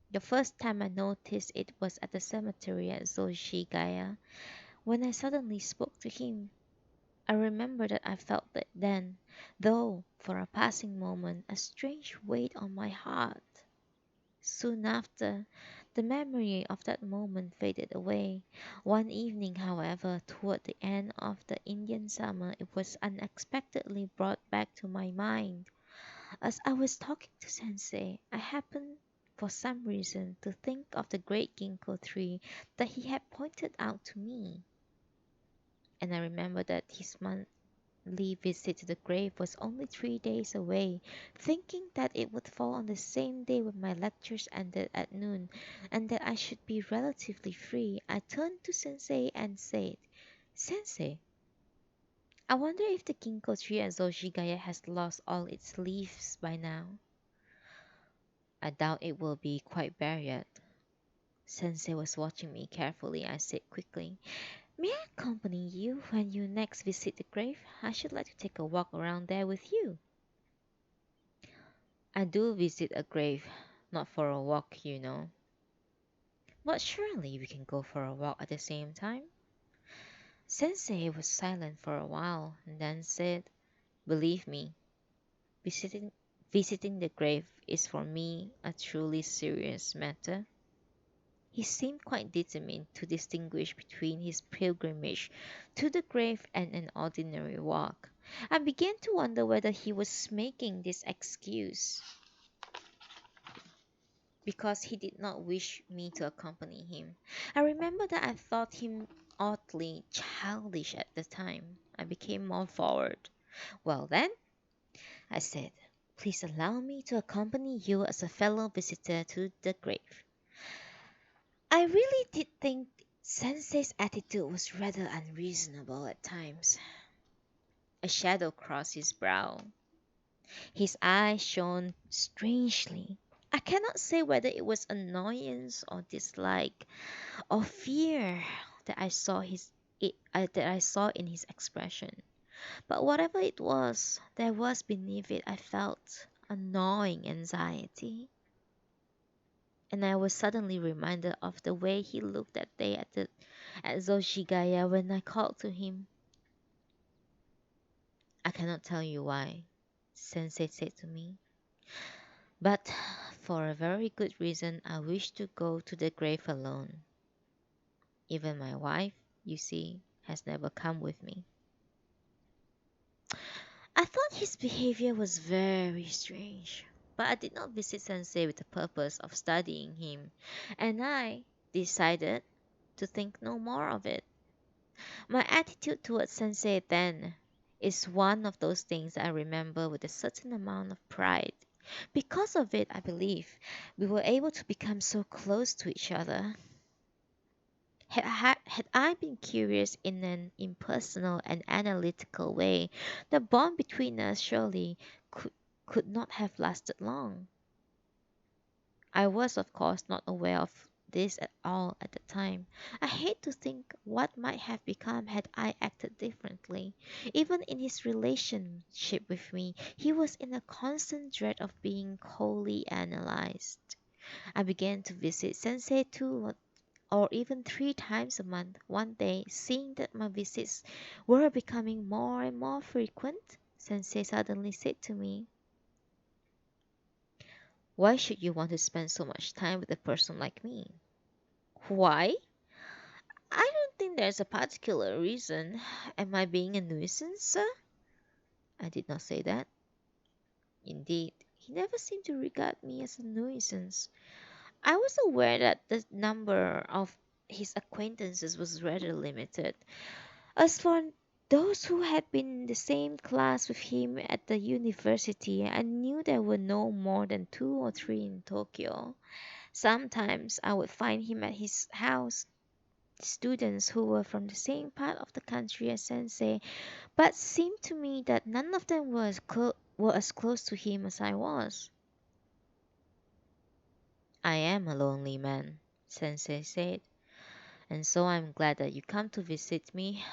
The first time I noticed it was at the cemetery at Zoshigaya, when I suddenly spoke to him. I remember that I felt that then, though for a passing moment, a strange weight on my heart. Soon after, the memory of that moment faded away. One evening, however, toward the end of the Indian summer, it was unexpectedly brought back to my mind. As I was talking to Sensei, I happened for some reason to think of the great ginkgo tree that he had pointed out to me, and I remember that his monthly visit to the grave was only 3 days away. Thinking that it would fall on the same day when my lectures ended at noon, and that I should be relatively free, I turned to Sensei and said, Sensei, I wonder if the ginkgo tree at Zoshigaya has lost all its leaves by now. I doubt it will be quite bare yet. Sensei was watching me carefully. I said quickly, may I accompany you when you next visit the grave? I should like to take a walk around there with you. I do visit a grave, not for a walk, you know. But surely we can go for a walk at the same time? Sensei was silent for a while and then said, believe me, visiting visiting the grave is for me a truly serious matter. He seemed quite determined to distinguish between his pilgrimage to the grave and an ordinary walk. I began to wonder whether he was making this excuse because he did not wish me to accompany him. I remember that I thought him oddly childish at the time. I became more forward. Well then, I said, please allow me to accompany you as a fellow visitor to the grave. I really did think Sensei's attitude was rather unreasonable at times. A shadow crossed his brow. His eyes shone strangely. I cannot say whether it was annoyance or dislike or fear that I saw in his expression. But whatever it was, there was beneath it I felt a gnawing anxiety. And I was suddenly reminded of the way he looked that day at Zoshigaya when I called to him. I cannot tell you why, Sensei said to me. But for a very good reason, I wish to go to the grave alone. Even my wife, you see, has never come with me. I thought his behavior was very strange, but I did not visit Sensei with the purpose of studying him, and I decided to think no more of it. My attitude towards Sensei then is one of those things I remember with a certain amount of pride. Because of it, I believe, we were able to become so close to each other. Had I been curious in an impersonal and analytical way, the bond between us surely could, could not have lasted long. I was, of course, not aware of this at all at the time. I hate to think what might have become had I acted differently. Even in his relationship with me, he was in a constant dread of being coldly analyzed. I began to visit Sensei two or even three times a month. One day, seeing that my visits were becoming more and more frequent, Sensei suddenly said to me, "Why should you want to spend so much time with a person like me?" Why? I don't think there's a particular reason. Am I being a nuisance, sir? I did not say that. Indeed, he never seemed to regard me as a nuisance. I was aware that the number of his acquaintances was rather limited. As for those who had been in the same class with him at the university, I knew there were no more than two or three in Tokyo. Sometimes I would find him at his house, students who were from the same part of the country as Sensei, but seemed to me that none of them were as close to him as I was. "I am a lonely man," Sensei said, "and so I'm glad that you come to visit me,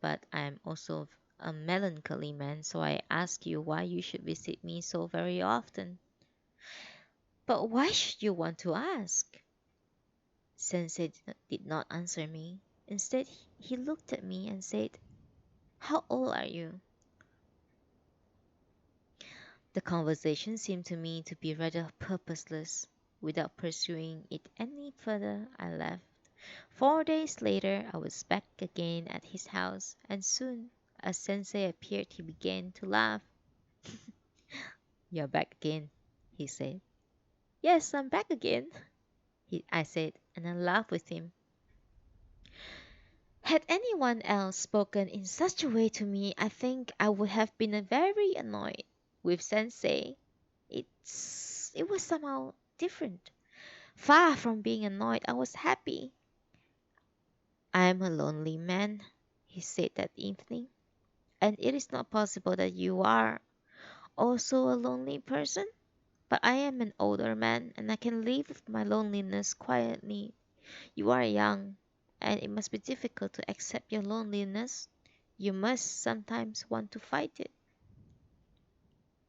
but I am also a melancholy man, so I ask you why you should visit me so very often." "But why should you want to ask?" Sensei did not answer me. Instead, he looked at me and said, "How old are you?" The conversation seemed to me to be rather purposeless. Without pursuing it any further, I left. 4 days later, I was back again at his house, and soon, as Sensei appeared, he began to laugh. "You're back again," he said. "Yes, I'm back again," I said, and I laughed with him. Had anyone else spoken in such a way to me, I think I would have been very annoyed. With Sensei, it was somehow different. Far from being annoyed, I was happy. "I am a lonely man," he said that evening, "and it is not possible that you are also a lonely person. But I am an older man, and I can live with my loneliness quietly. You are young, and it must be difficult to accept your loneliness. You must sometimes want to fight it."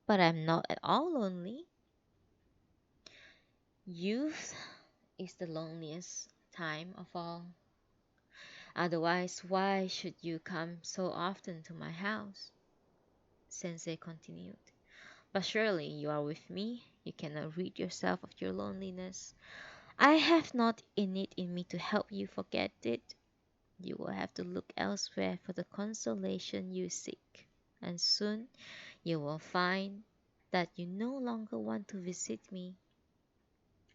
"But I'm not at all lonely." "Youth is the loneliest time of all. Otherwise, why should you come so often to my house?" Sensei continued. "But surely you are with me. You cannot rid yourself of your loneliness. I have not it in me to help you forget it. You will have to look elsewhere for the consolation you seek. And soon you will find that you no longer want to visit me."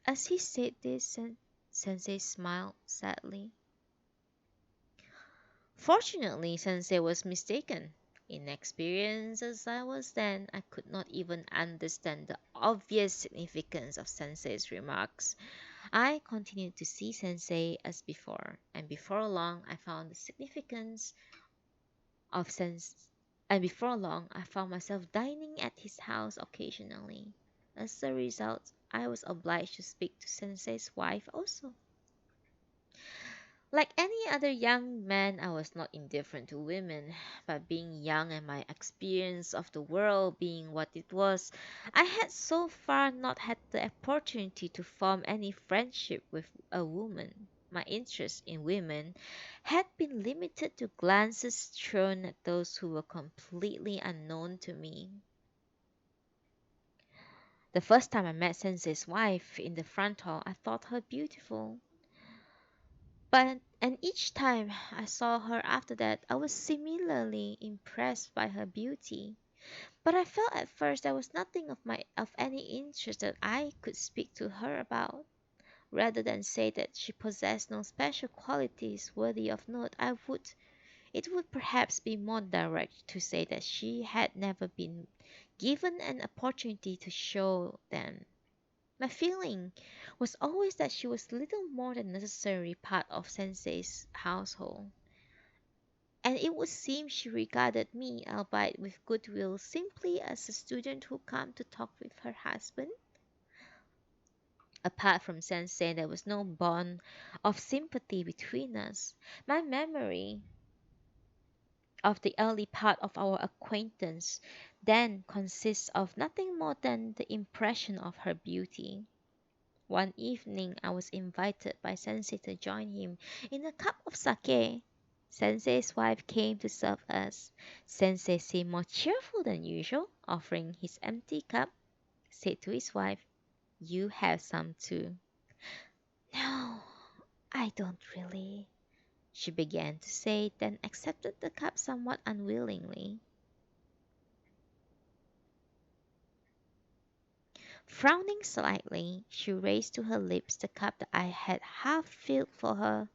As he said this, Sensei smiled sadly. Fortunately, Sensei was mistaken. Inexperienced as I was then, I could not even understand the obvious significance of Sensei's remarks. I continued to see Sensei as before, and before long I found the significance of sense and before long I found myself dining at his house occasionally. As a result, I was obliged to speak to Sensei's wife also. Like any other young man, I was not indifferent to women, but being young and my experience of the world being what it was, I had so far not had the opportunity to form any friendship with a woman. My interest in women had been limited to glances thrown at those who were completely unknown to me. The first time I met Sensei's wife in the front hall, I thought her beautiful. And each time I saw her after that, I was similarly impressed by her beauty. But I felt at first there was nothing of any interest that I could speak to her about. Rather than say that she possessed no special qualities worthy of note, it would perhaps be more direct to say that she had never been given an opportunity to show them. My feeling was always that she was little more than necessary part of Sensei's household, and it would seem she regarded me, albeit with goodwill, simply as a student who came to talk with her husband. Apart from Sensei, there was no bond of sympathy between us. My memory of the early part of our acquaintance then consists of nothing more than the impression of her beauty. One evening I was invited by Sensei to join him in a cup of sake. Sensei's wife came to serve us. Sensei seemed more cheerful than usual, offering his empty cup, said to his wife, "You have some too." "No, I don't really," she began to say, then accepted the cup somewhat unwillingly. Frowning slightly, she raised to her lips the cup that I had half filled for her.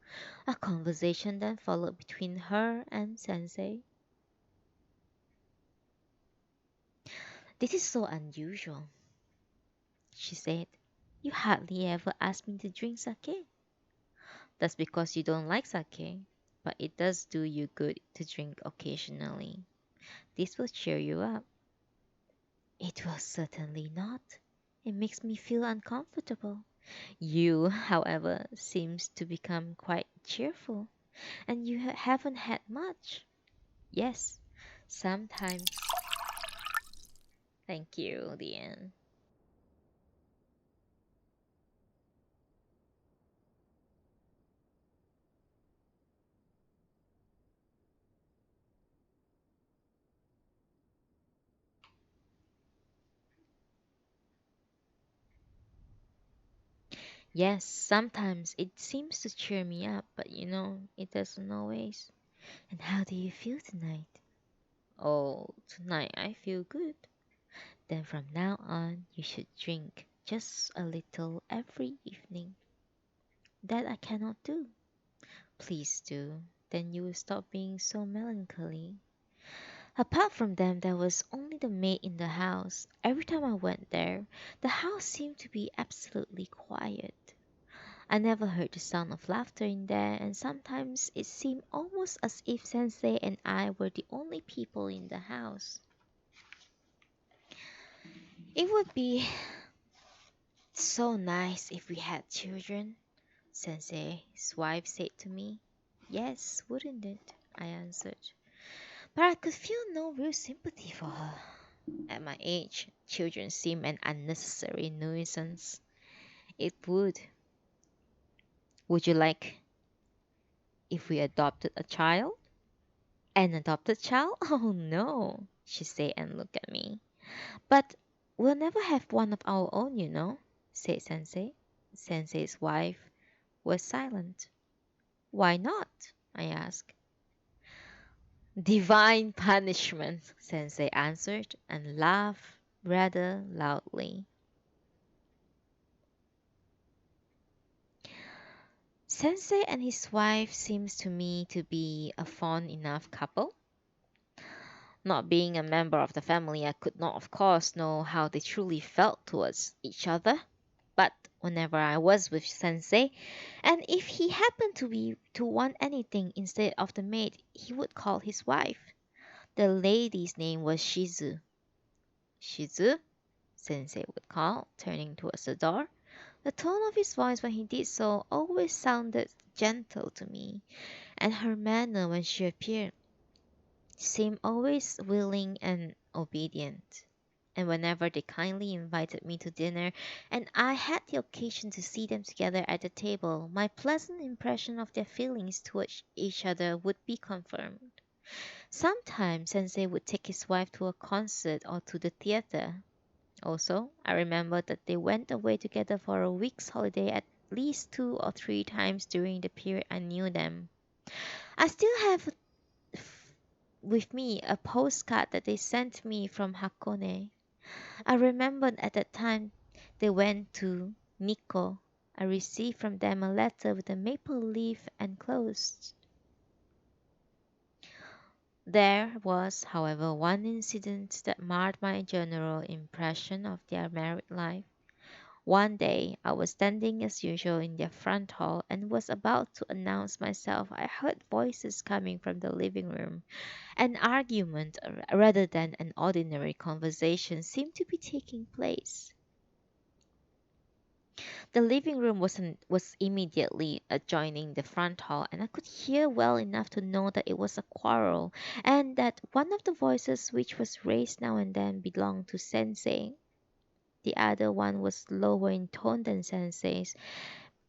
A conversation then followed between her and Sensei. "This is so unusual," she said. "You hardly ever ask me to drink sake." "That's because you don't like sake, but it does do you good to drink occasionally. This will cheer you up." "It will certainly not. It makes me feel uncomfortable." "You, however, seems to become quite cheerful, and you haven't had much." "Yes, sometimes." Thank you, Deanne. "Yes, sometimes it seems to cheer me up, but it doesn't always." "And how do you feel tonight?" "Oh, tonight I feel good." "Then from now on you should drink just a little every evening." "That I cannot do." "Please do. Then you will stop being so melancholy." Apart from them, there was only the maid in the house. Every time I went there, the house seemed to be absolutely quiet. I never heard the sound of laughter in there, and sometimes it seemed almost as if Sensei and I were the only people in the house. "It would be so nice if we had children," Sensei's wife said to me. "Yes, wouldn't it?" I answered. But I could feel no real sympathy for her. At my age, children seem an unnecessary nuisance. It would. "Would you like if we adopted a child?" "An adopted child? Oh no," she said and looked at me. "But we'll never have one of our own, said Sensei. Sensei's wife was silent. "Why not?" I asked. "Divine punishment," Sensei answered and laughed rather loudly. Sensei and his wife seems to me to be a fond enough couple. Not being a member of the family, I could not, of course, know how they truly felt towards each other. But whenever I was with Sensei, and if he happened to want anything instead of the maid, he would call his wife. The lady's name was Shizu. "Shizu?" Sensei would call, turning towards the door. The tone of his voice when he did so always sounded gentle to me, and her manner when she appeared seemed always willing and obedient. And whenever they kindly invited me to dinner, and I had the occasion to see them together at the table, my pleasant impression of their feelings towards each other would be confirmed. Sometimes Sensei would take his wife to a concert or to the theater. Also, I remember that they went away together for a week's holiday at least 2 or 3 times during the period I knew them. I still have with me a postcard that they sent me from Hakone. I remembered at that time they went to Nikko. I received from them a letter with a maple leaf enclosed. There was, however, one incident that marred my general impression of their married life. One day, I was standing as usual in the front hall and was about to announce myself. I heard voices coming from the living room. An argument, rather than an ordinary conversation, seemed to be taking place. The living room was immediately adjoining the front hall, and I could hear well enough to know that it was a quarrel, and that one of the voices which was raised now and then belonged to Sensei. The other one was lower in tone than Sensei's,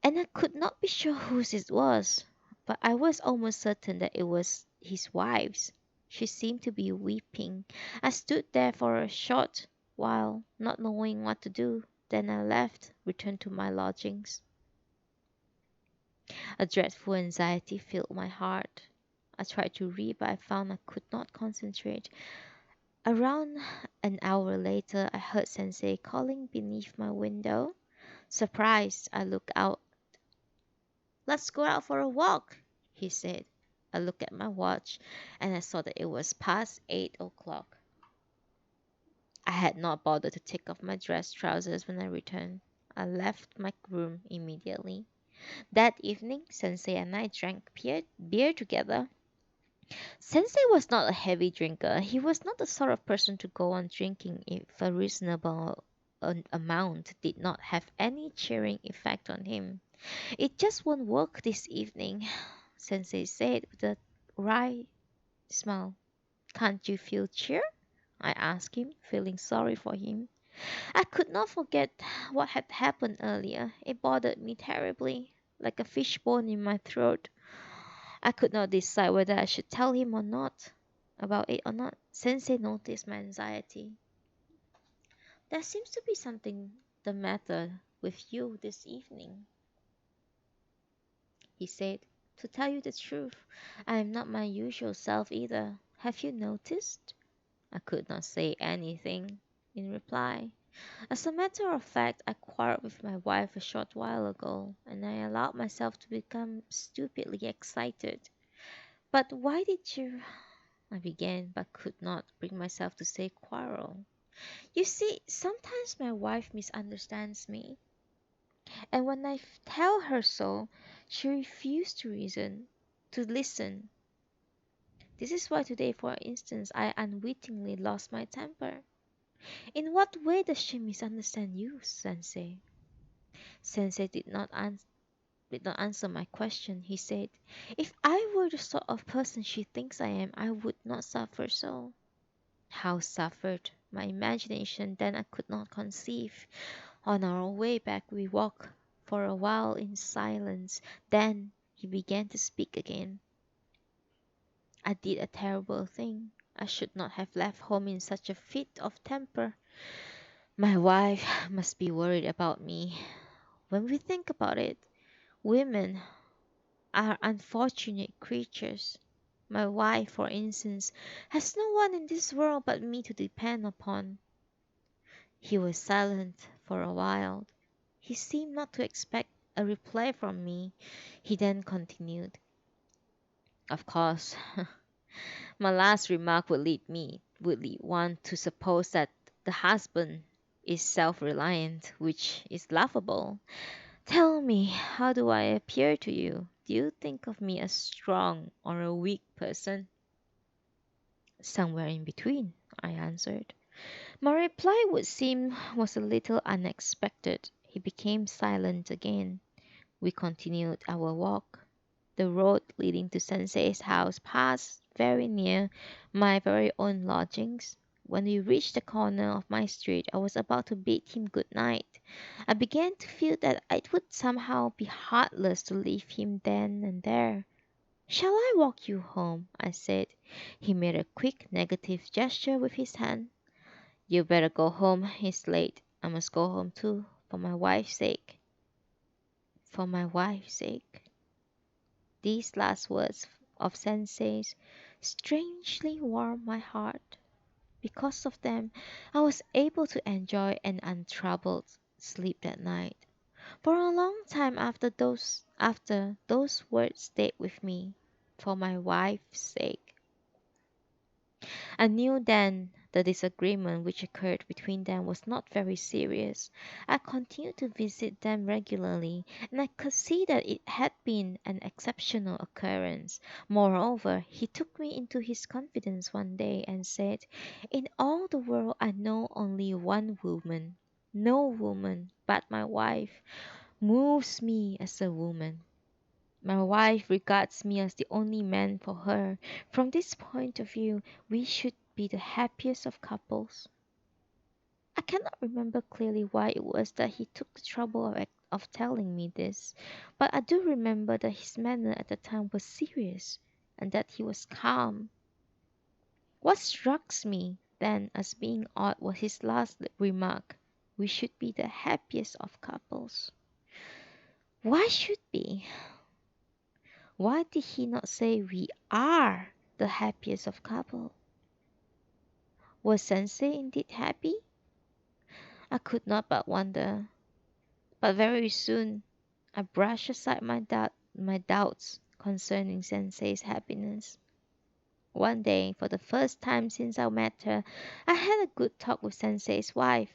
and I could not be sure whose it was, but I was almost certain that it was his wife's. She seemed to be weeping. I stood there for a short while, not knowing what to do. Then I left, returned to my lodgings. A dreadful anxiety filled my heart. I tried to read, but I found I could not concentrate. Around an hour later, I heard Sensei calling beneath my window. Surprised, I looked out. "Let's go out for a walk," he said. I looked at my watch, and I saw that it was past 8 o'clock. I had not bothered to take off my dress trousers when I returned. I left my room immediately. That evening, Sensei and I drank beer together. Sensei was not a heavy drinker. He was not the sort of person to go on drinking if a reasonable amount did not have any cheering effect on him. "It just won't work this evening," Sensei said with a wry smile. "Can't you feel cheer?" I asked him, feeling sorry for him. I could not forget what had happened earlier. It bothered me terribly, like a fishbone in my throat. I could not decide whether I should tell him or not about it or not. Sensei noticed my anxiety. "There seems to be something the matter with you this evening," he said. "To tell you the truth, I am not my usual self either. Have you noticed?" I could not say anything in reply. As a matter of fact, I quarreled with my wife a short while ago, and I allowed myself to become stupidly excited. "But why did you—" I began, but could not bring myself to say quarrel. "You see, sometimes my wife misunderstands me, and when I tell her so, she refuses to listen. This is why today, for instance, I unwittingly lost my temper." "In what way does she misunderstand you, Sensei?" Sensei did not answer my question. He said, "If I were the sort of person she thinks I am, I would not suffer so." How suffered? My imagination then I could not conceive. On our way back we walked for a while in silence. Then he began to speak again. "I did a terrible thing. I should not have left home in such a fit of temper. My wife must be worried about me. When we think about it, women are unfortunate creatures. My wife, for instance, has no one in this world but me to depend upon." He was silent for a while. He seemed not to expect a reply from me. He then continued, "Of course, my last remark would lead one to suppose that the husband is self-reliant, which is laughable. Tell me, how do I appear to you? Do you think of me as strong or a weak person?" "Somewhere in between," I answered. My reply would seem was a little unexpected. He became silent again. We continued our walk. The road leading to Sensei's house passed very near my very own lodgings. When we reached the corner of my street, I was about to bid him good night. I began to feel that it would somehow be heartless to leave him then and there. "Shall I walk you home?" I said. He made a quick negative gesture with his hand. "You better go home. It's late. I must go home too, for my wife's sake." For my wife's sake. These last words of Sensei's strangely warmed my heart. Because of them, I was able to enjoy an untroubled sleep that night. For a long time after those words stayed with me. For my wife's sake. I knew then The disagreement which occurred between them was not very serious. I continued to visit them regularly, and I could see that it had been an exceptional occurrence. Moreover, he took me into his confidence one day and said, "In all the world I know only one woman. No woman but my wife moves me as a woman. My wife regards me as the only man for her. From this point of view, we should be the happiest of couples." I cannot remember clearly why it was that he took the trouble of telling me this, but I do remember that his manner at the time was serious and that he was calm. What struck me then as being odd was his last remark: "We should be the happiest of couples." Why should be? Why did he not say we are the happiest of couples? Was Sensei indeed happy? I could not but wonder. But very soon I brushed aside my doubts concerning Sensei's happiness. One day, for the first time since I met her, I had a good talk with Sensei's wife.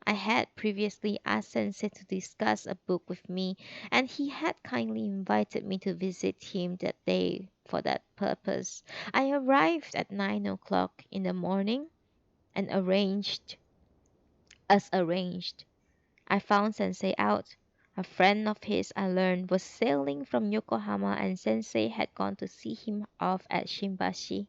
I had previously asked Sensei to discuss a book with me, and he had kindly invited me to visit him that day for that purpose. I arrived at 9 o'clock in the morning and arranged as arranged. I found Sensei out. A friend of his, I learned, was sailing from Yokohama, and Sensei had gone to see him off at Shimbashi.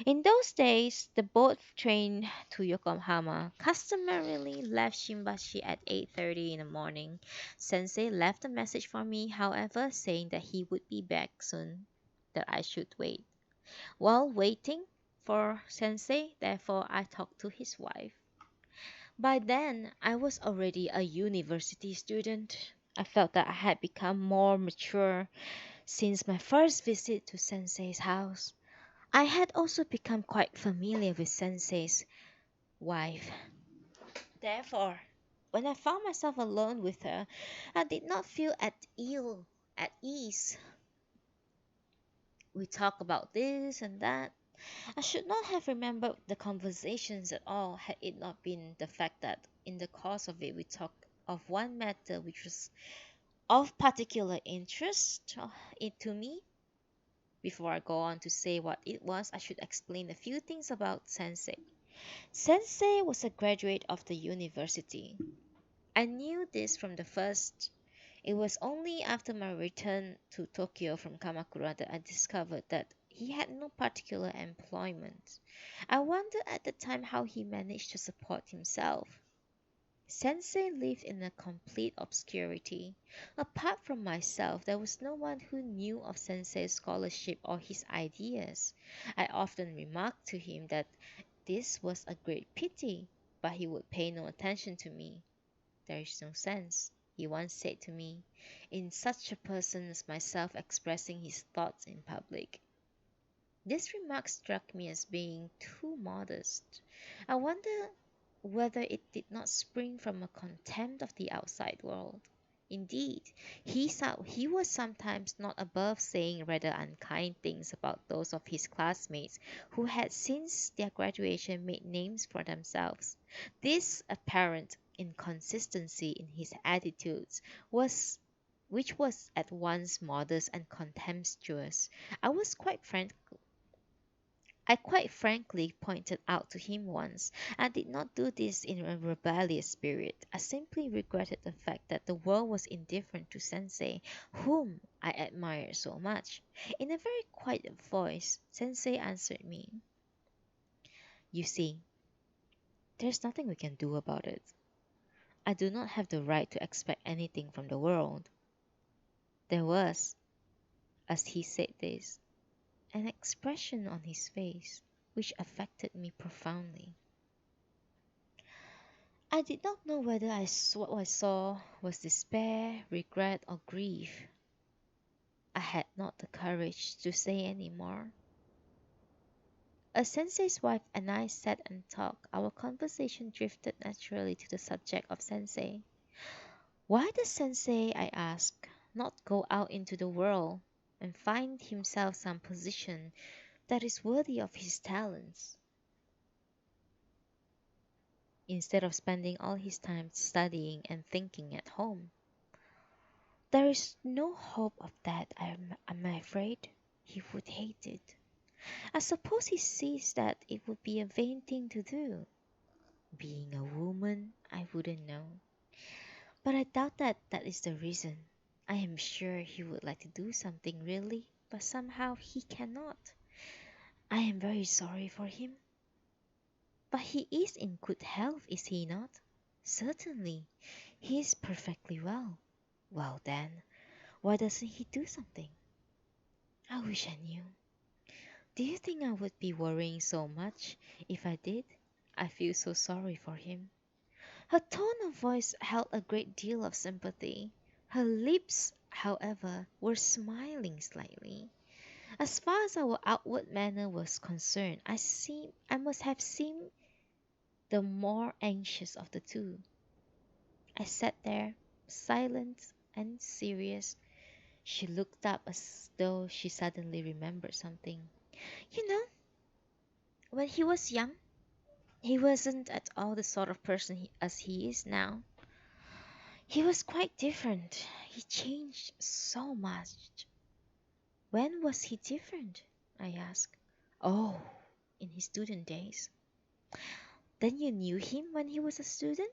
In those days, the boat train to Yokohama customarily left Shimbashi at 8:30 in the morning. Sensei left a message for me, however, saying that he would be back soon, that I should wait. While waiting for Sensei, therefore, I talked to his wife. By then, I was already a university student. I felt that I had become more mature since my first visit to Sensei's house. I had also become quite familiar with Sensei's wife. Therefore, when I found myself alone with her, I did not feel at ease. We talked about this and that. I should not have remembered the conversations at all had it not been the fact that in the course of it we talked of one matter which was of particular interest to me. Before I go on to say what it was, I should explain a few things about Sensei. Sensei was a graduate of the university. I knew this from the first. It was only after my return to Tokyo from Kamakura that I discovered that he had no particular employment. I wondered at the time how he managed to support himself. Sensei lived in a complete obscurity. Apart from myself, there was no one who knew of Sensei's scholarship or his ideas. I often remarked to him that this was a great pity, but he would pay no attention to me. "There is no sense," he once said to me, "in such a person as myself expressing his thoughts in public." This remark struck me as being too modest. I wonder whether it did not spring from a contempt of the outside world. Indeed, he was sometimes not above saying rather unkind things about those of his classmates who had since their graduation made names for themselves. This apparent inconsistency in his attitudes was which was at once modest and contemptuous. I was quite frank I quite frankly pointed out to him once. I did not do this in a rebellious spirit. I simply regretted the fact that the world was indifferent to Sensei, whom I admired so much. In a very quiet voice, Sensei answered me, "You see, there's nothing we can do about it. I do not have the right to expect anything from the world." There was, as he said this, an expression on his face which affected me profoundly. I did not know whether what I saw was despair, regret, or grief. I had not the courage to say any more. As Sensei's wife and I sat and talked, our conversation drifted naturally to the subject of Sensei. Why does Sensei, I asked, not go out into the world and find himself some position that is worthy of his talents? instead of spending all his time studying and thinking at home. There is no hope of that, I'm afraid. He would hate it. I suppose he sees that it would be a vain thing to do. Being a woman, I wouldn't know. But I doubt that that is the reason. I am sure he would like to do something really, but somehow he cannot. I am very sorry for him. But he is in good health, is he not? Certainly, he is perfectly well. Well then, why doesn't he do something? I wish I knew. Do you think I would be worrying so much if I did? I feel so sorry for him. Her tone of voice held a great deal of sympathy. Her lips, however, were smiling slightly. As far as our outward manner was concerned, I must have seemed the more anxious of the two. I sat there, silent and serious. She looked up as though she suddenly remembered something. You know, when he was young, he wasn't at all the sort of person as he is now. He was quite different. He changed so much. When was he different? I asked. Oh, in his student days. Then you knew him when he was a student?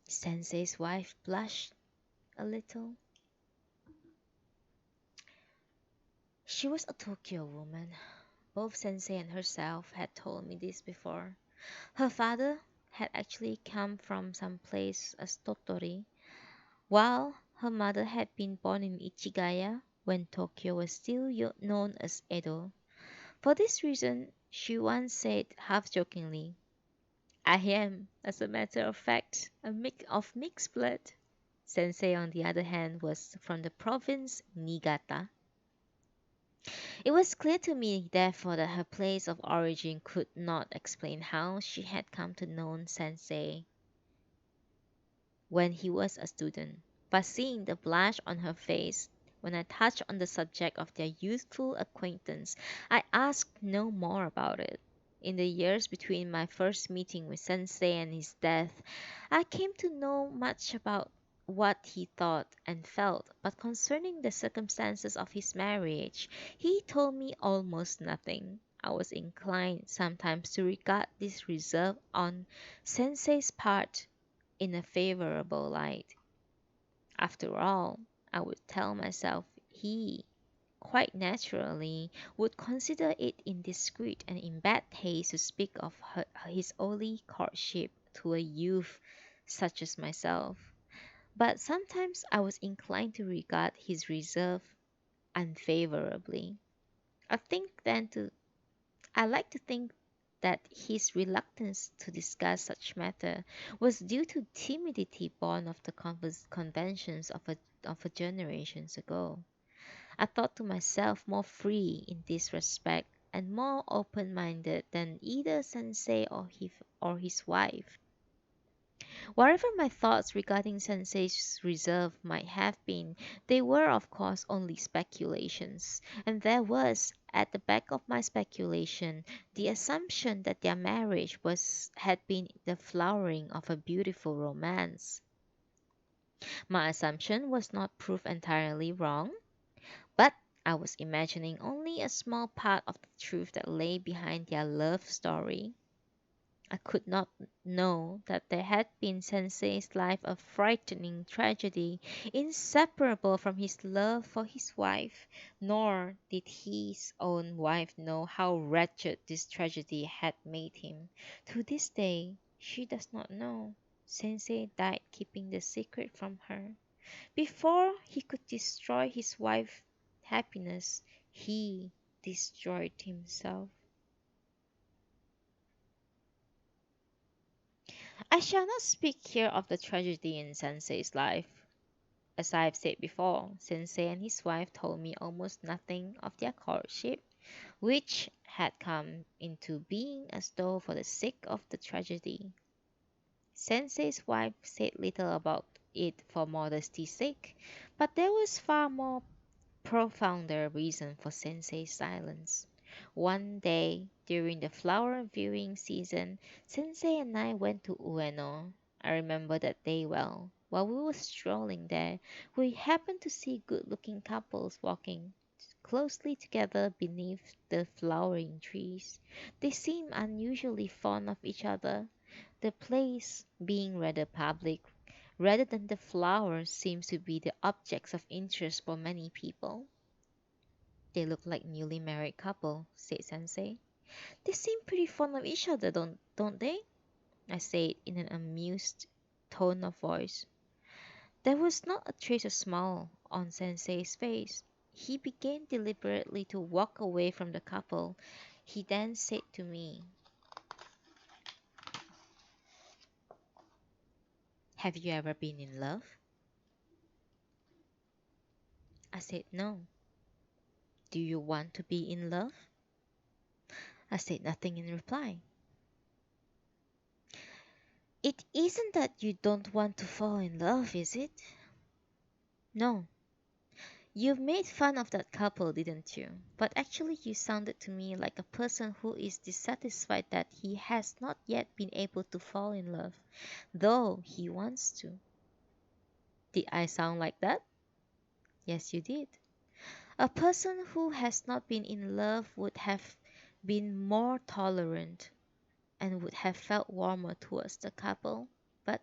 Sensei's wife blushed a little. She was a Tokyo woman. Both Sensei and herself had told me this before. Her father had actually come from some place as Totori, while her mother had been born in Ichigaya when Tokyo was still known as Edo. For this reason, she once said half jokingly, I am, as a matter of fact, a mix of mixed blood. Sensei, on the other hand, was from the province Niigata. It was clear to me, therefore, that her place of origin could not explain how she had come to know Sensei when he was a student. But seeing the blush on her face when I touched on the subject of their youthful acquaintance, I asked no more about it. In the years between my first meeting with Sensei and his death, I came to know much about what he thought and felt, but concerning the circumstances of his marriage, he told me almost nothing. I was inclined sometimes to regard this reserve on Sensei's part in a favorable light. After all, I would tell myself he, quite naturally, would consider it indiscreet and in bad taste to speak of his early courtship to a youth such as myself. But sometimes I was inclined to regard his reserve unfavorably. I think then to I like to think that his reluctance to discuss such matter was due to timidity born of the conventions of a generations ago. I thought to myself more free in this respect and more open-minded than either Sensei or his wife. Whatever my thoughts regarding Sensei's reserve might have been, they were of course only speculations, and there was, at the back of my speculation, the assumption that their marriage had been the flowering of a beautiful romance. My assumption was not proved entirely wrong, but I was imagining only a small part of the truth that lay behind their love story. I could not know that there had been in Sensei's life a frightening tragedy inseparable from his love for his wife, nor did his own wife know how wretched this tragedy had made him. To this day, she does not know. Sensei died keeping the secret from her. Before he could destroy his wife's happiness, he destroyed himself. I shall not speak here of the tragedy in Sensei's life. As I have said before, Sensei and his wife told me almost nothing of their courtship, which had come into being as though for the sake of the tragedy. Sensei's wife said little about it for modesty's sake, but there was far more profounder reason for Sensei's silence. One day, during the flower viewing season, Sensei and I went to Ueno. I remember that day well. While we were strolling there, we happened to see good-looking couples walking closely together beneath the flowering trees. They seemed unusually fond of each other. The place, being rather public, rather than the flowers, seems to be the objects of interest for many people. They look like newly married couple, said Sensei. They seem pretty fond of each other, don't they? I said in an amused tone of voice. There was not a trace of smile on Sensei's face. He began deliberately to walk away from the couple. He then said to me, "Have you ever been in love?" I said, "No." "Do you want to be in love?" I said nothing in reply. "It isn't that you don't want to fall in love, is it?" "No." "You made fun of that couple, didn't you? But actually you sounded to me like a person who is dissatisfied that he has not yet been able to fall in love, though he wants to." Did I sound like that? Yes, you did. A person who has not been in love would have been more tolerant and would have felt warmer towards the couple. But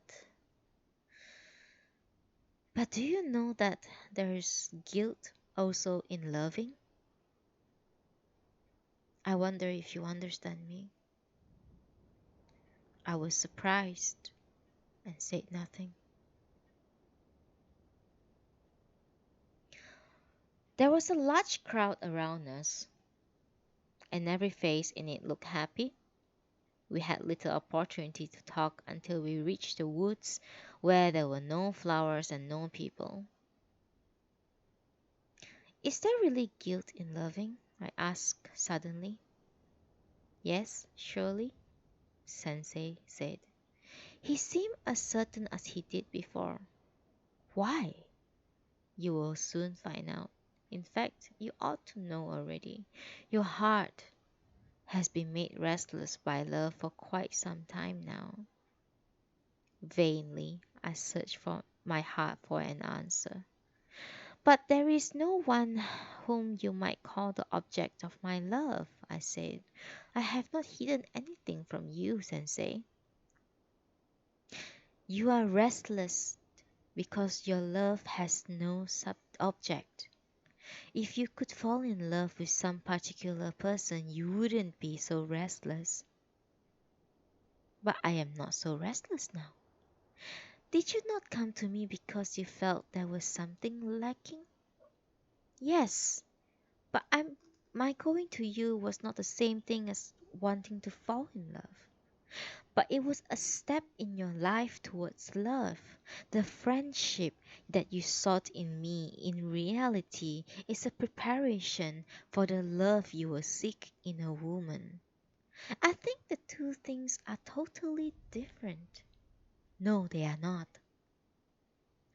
but do you know that there's guilt also in loving? I wonder if you understand me. I was surprised and said nothing. There was a large crowd around us, and every face in it looked happy. We had little opportunity to talk until we reached the woods where there were no flowers and no people. "Is there really guilt in loving?" I asked suddenly. "Yes, surely," Sensei said. He seemed as certain as he did before. "Why?" "You will soon find out. In fact, you ought to know already. Your heart has been made restless by love for quite some time now." Vainly, I searched for my heart for an answer. "But there is no one whom you might call the object of my love," I said. "I have not hidden anything from you, Sensei." "You are restless because your love has no sub-object. If you could fall in love with some particular person, you wouldn't be so restless." "But I am not so restless now." "Did you not come to me because you felt there was something lacking?" "Yes, but my going to you was not the same thing as wanting to fall in love. But it was a step in your life towards love. The friendship that you sought in me in reality is a preparation for the love you will seek in a woman. I think the two things are totally different." "No, they are not.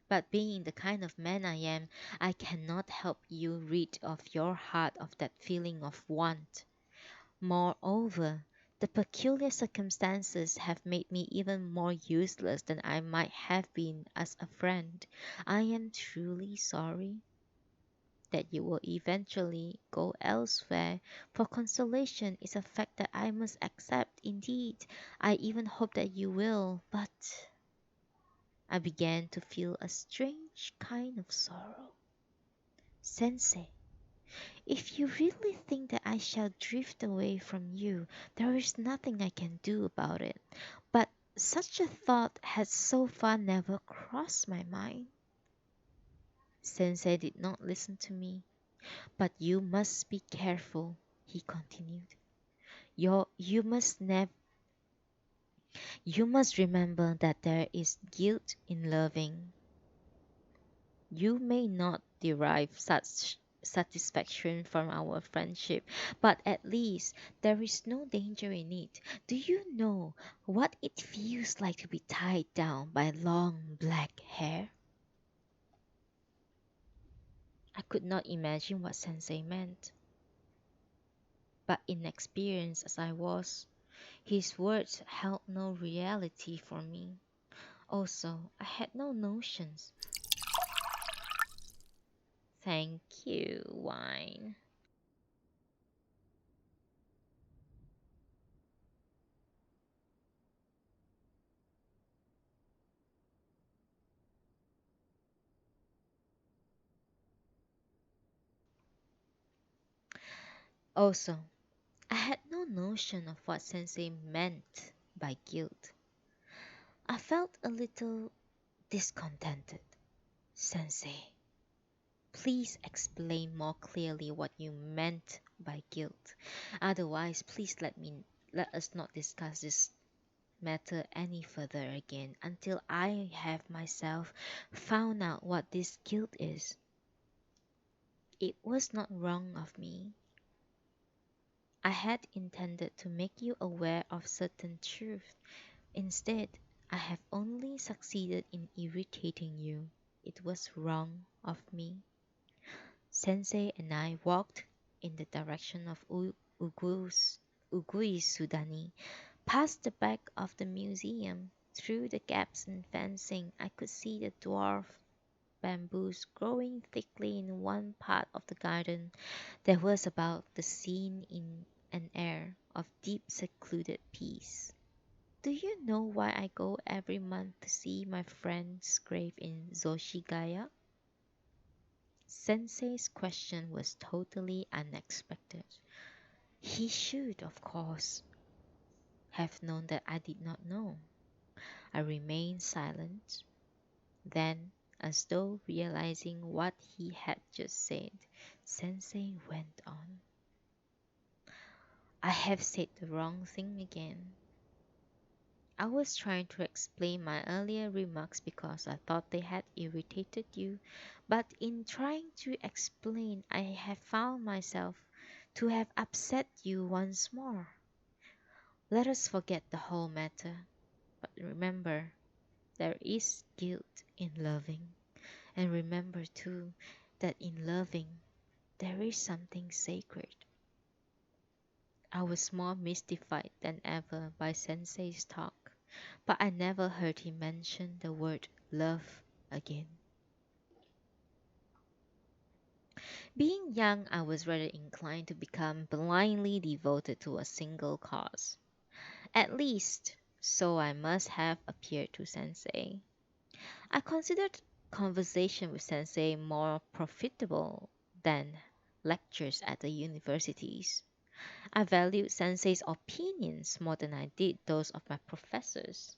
But being the kind of man I am, I cannot help you rid of your heart of that feeling of want. Moreover, the peculiar circumstances have made me even more useless than I might have been as a friend. I am truly sorry that you will eventually go elsewhere for consolation is a fact that I must accept. Indeed, I even hope that you will, but I began to feel a strange kind of sorrow. Sensei, if you really think that I shall drift away from you, there is nothing I can do about it. But such a thought has so far never crossed my mind." Sensei did not listen to me. "But you must be careful," he continued. You must you must remember that there is guilt in loving. You may not derive such satisfaction from our friendship, but at least there is no danger in it. Do you know what it feels like to be tied down by long black hair?" I could not imagine what Sensei meant. But inexperienced as I was, his words held no reality for me. Also, I had no notions. Thank you, wine. Also, I had no notion of what sensei meant by guilt. I felt a little discontented. Sensei, please explain more clearly what you meant by guilt. Otherwise, please let us not discuss this matter any further again until I have myself found out what this guilt is. It was not wrong of me. I had intended to make you aware of certain truth. Instead, I have only succeeded in irritating you. It was wrong of me. Sensei and I walked in the direction of Ugui Sudani, past the back of the museum. Through the gaps in fencing, I could see the dwarf bamboos growing thickly in one part of the garden. There was about the scene in an air of deep secluded peace. Do you know why I go every month to see my friend's grave in Zoshigaya? Sensei's question was totally unexpected. He should, of course, have known that I did not know. I remained silent. Then, as though realizing what he had just said, Sensei went on. I have said the wrong thing again. I was trying to explain my earlier remarks because I thought they had irritated you, but in trying to explain, I have found myself to have upset you once more. Let us forget the whole matter, but remember, there is guilt in loving, and remember too that in loving there is something sacred. I was more mystified than ever by Sensei's talk, but I never heard him mention the word love again. Being young, I was rather inclined to become blindly devoted to a single cause. At least, so I must have appeared to Sensei. I considered conversation with Sensei more profitable than lectures at the universities. I valued Sensei's opinions more than I did those of my professors.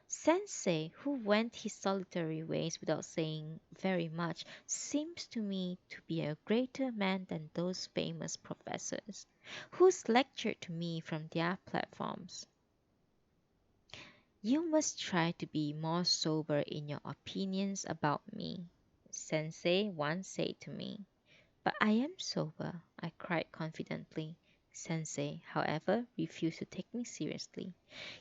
Sensei, who went his solitary ways without saying very much, seems to me to be a greater man than those famous professors, who's lectured to me from their platforms. You must try to be more sober in your opinions about me, Sensei once said to me. But I am sober, I cried confidently. Sensei, however, refused to take me seriously.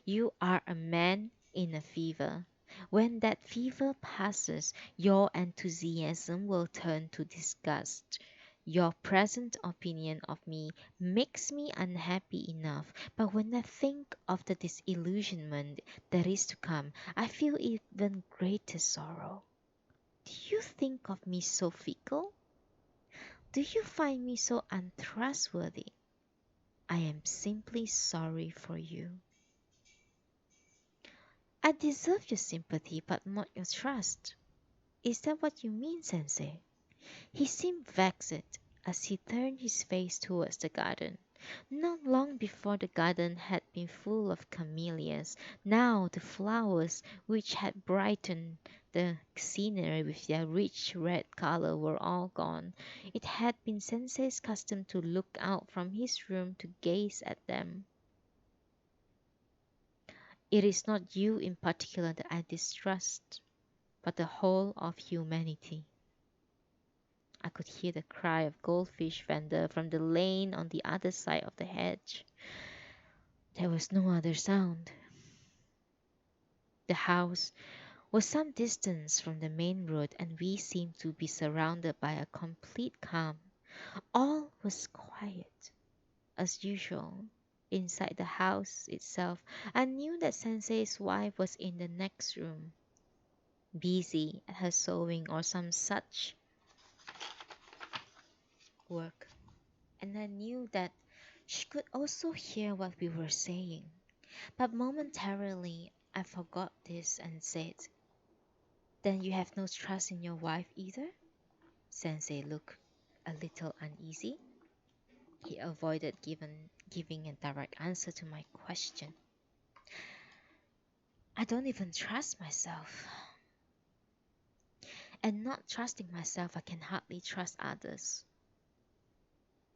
You are a man in a fever. When that fever passes, your enthusiasm will turn to disgust. Your present opinion of me makes me unhappy enough, but when I think of the disillusionment that is to come, I feel even greater sorrow. Do you think of me so fickle? Do you find me so untrustworthy? I am simply sorry for you. I deserve your sympathy, but not your trust. Is that what you mean, Sensei? He seemed vexed as he turned his face towards the garden. Not long before the garden had been full of camellias. Now the flowers which had brightened the scenery with their rich red color were all gone. It had been Sensei's custom to look out from his room to gaze at them. It is not you in particular that I distrust, but the whole of humanity. I could hear the cry of goldfish vendor from the lane on the other side of the hedge. There was no other sound. The house was some distance from the main road, and we seemed to be surrounded by a complete calm. All was quiet. as usual. Inside the house itself, I knew that Sensei's wife was in the next room, busy at her sewing or some such work. And I knew that she could also hear what we were saying. But momentarily, I forgot this and said, "Then you have no trust in your wife either?" Sensei looked a little uneasy. He avoided giving a direct answer to my question. I don't even trust myself. And not trusting myself, I can hardly trust others.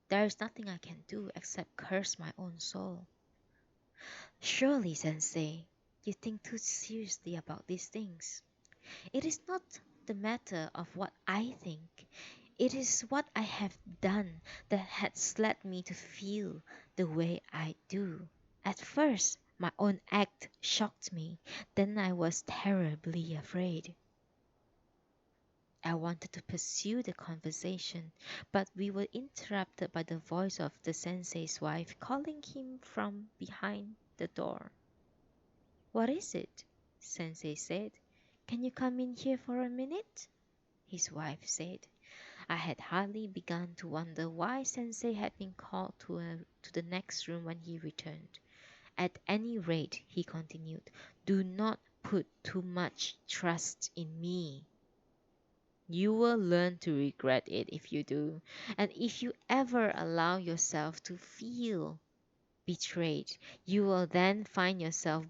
There is nothing I can do except curse my own soul. Surely, Sensei, you think too seriously about these things. It is not the matter of what I think. It is what I have done that has led me to feel the way I do. At first, my own act shocked me. Then I was terribly afraid. I wanted to pursue the conversation, but we were interrupted by the voice of the sensei's wife calling him from behind the door. "What is it?" Sensei said. "Can you come in here for a minute?" His wife said. I had hardly begun to wonder why Sensei had been called to the next room when he returned. "At any rate," he continued, "do not put too much trust in me. You will learn to regret it if you do. And if you ever allow yourself to feel betrayed, you will then find yourself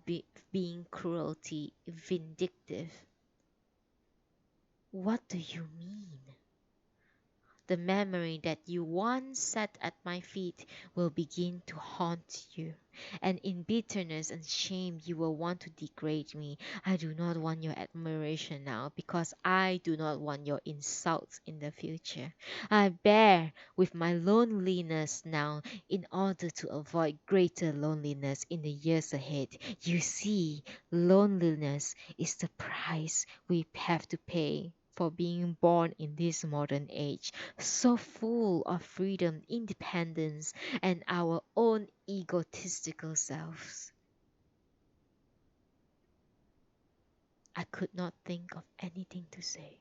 being cruelty vindictive." "What do you mean?" "The memory that you once sat at my feet will begin to haunt you, and in bitterness and shame you will want to degrade me. I do not want your admiration now, because I do not want your insults in the future. I bear with my loneliness now in order to avoid greater loneliness in the years ahead. You see, loneliness is the price we have to pay for being born in this modern age, so full of freedom, independence, and our own egotistical selves." I could not think of anything to say.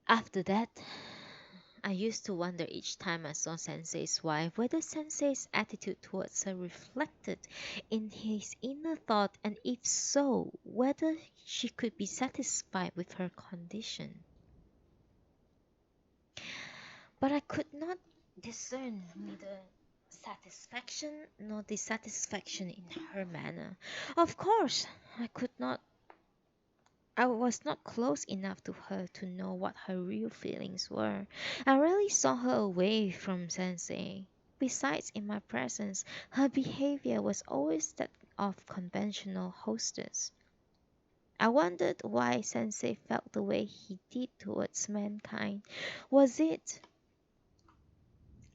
After that, I used to wonder each time I saw Sensei's wife whether Sensei's attitude towards her reflected in his inner thought, and if so, whether she could be satisfied with her condition. But I could not discern neither satisfaction nor dissatisfaction in her manner. Of course, I was not close enough to her to know what her real feelings were. I rarely saw her away from Sensei. Besides, in my presence, her behavior was always that of conventional hostess. I wondered why Sensei felt the way he did towards mankind. Was it,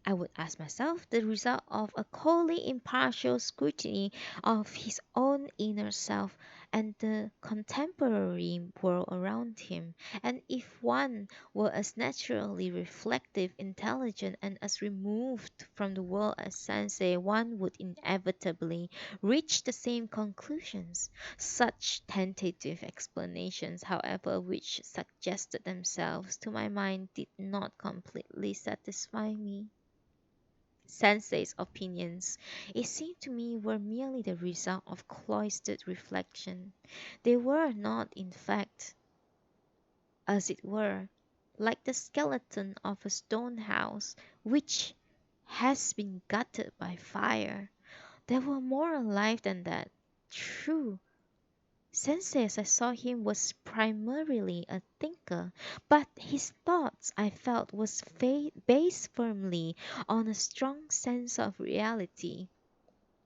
I would ask myself, the result of a coldly impartial scrutiny of his own inner self and the contemporary world around him? And if one were as naturally reflective, intelligent, and as removed from the world as Sensei, one would inevitably reach the same conclusions. Such tentative explanations, however, which suggested themselves to my mind, did not completely satisfy me. Sensei's opinions, it seemed to me, were merely the result of cloistered reflection. They were not, in fact, as it were, like the skeleton of a stone house which has been gutted by fire. They were more alive than that. True, Sensei, as I saw him, was primarily a thinker, but his thoughts, I felt, was based firmly on a strong sense of reality.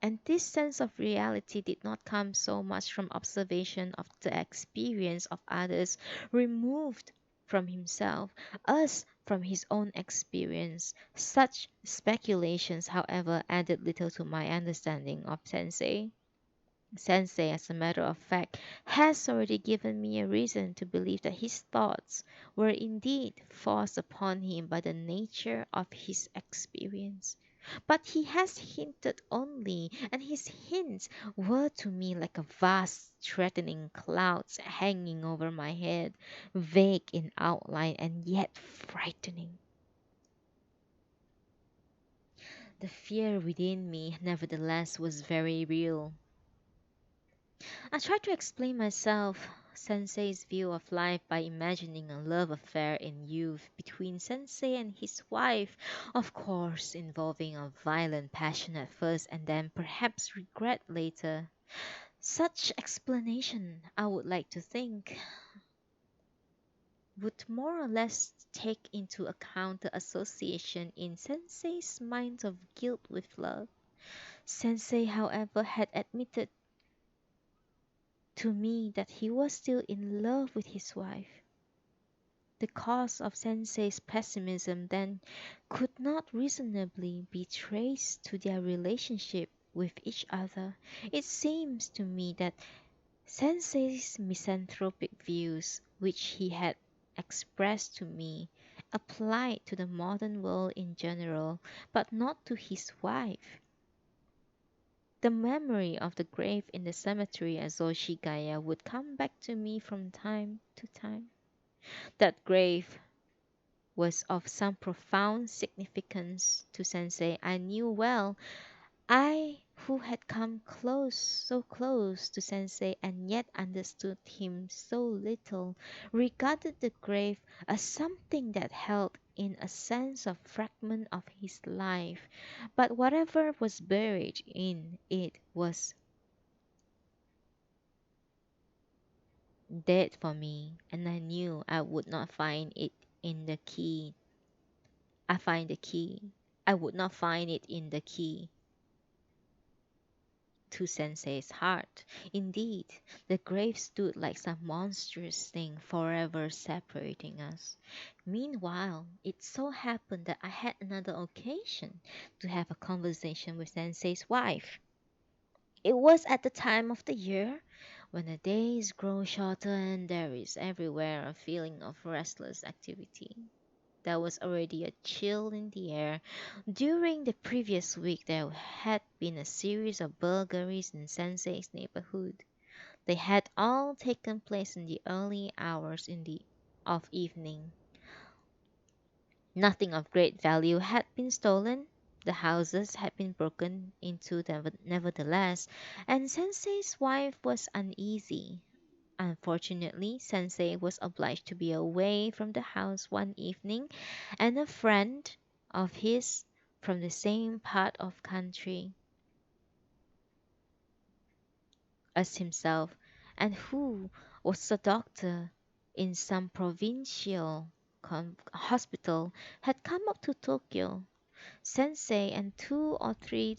And this sense of reality did not come so much from observation of the experience of others removed from himself as from his own experience. Such speculations, however, added little to my understanding of Sensei. Sensei, as a matter of fact, has already given me a reason to believe that his thoughts were indeed forced upon him by the nature of his experience. But he has hinted only, and his hints were to me like a vast, threatening clouds hanging over my head, vague in outline and yet frightening. The fear within me, nevertheless, was very real. I tried to explain myself Sensei's view of life by imagining a love affair in youth between Sensei and his wife, of course involving a violent passion at first and then perhaps regret later. Such explanation, I would like to think, would more or less take into account the association in Sensei's mind of guilt with love. Sensei, however, had admitted to me that he was still in love with his wife. The cause of Sensei's pessimism then could not reasonably be traced to their relationship with each other. It seems to me that Sensei's misanthropic views, which he had expressed to me, applied to the modern world in general, but not to his wife. The memory of the grave in the cemetery at Zoshigaya would come back to me from time to time. That grave was of some profound significance to Sensei. I knew well, I who had come close, so close to Sensei and yet understood him so little, regarded the grave as something that held in a sense a fragment of his life, but whatever was buried in it was dead for me, and I knew I would not find it in the key. I find the key. I would not find it in the key to Sensei's heart. Indeed, the grave stood like some monstrous thing forever separating us. Meanwhile, it so happened that I had another occasion to have a conversation with Sensei's wife. It was at the time of the year when the days grow shorter and there is everywhere a feeling of restless activity. There was already a chill in the air. During the previous week, there had been a series of burglaries in Sensei's neighborhood. They had all taken place in the early hours of evening. Nothing of great value had been stolen. The houses had been broken into nevertheless, and Sensei's wife was uneasy. Unfortunately, Sensei was obliged to be away from the house one evening, and a friend of his from the same part of country as himself, and who was a doctor in some provincial hospital, had come up to Tokyo. Sensei and two or three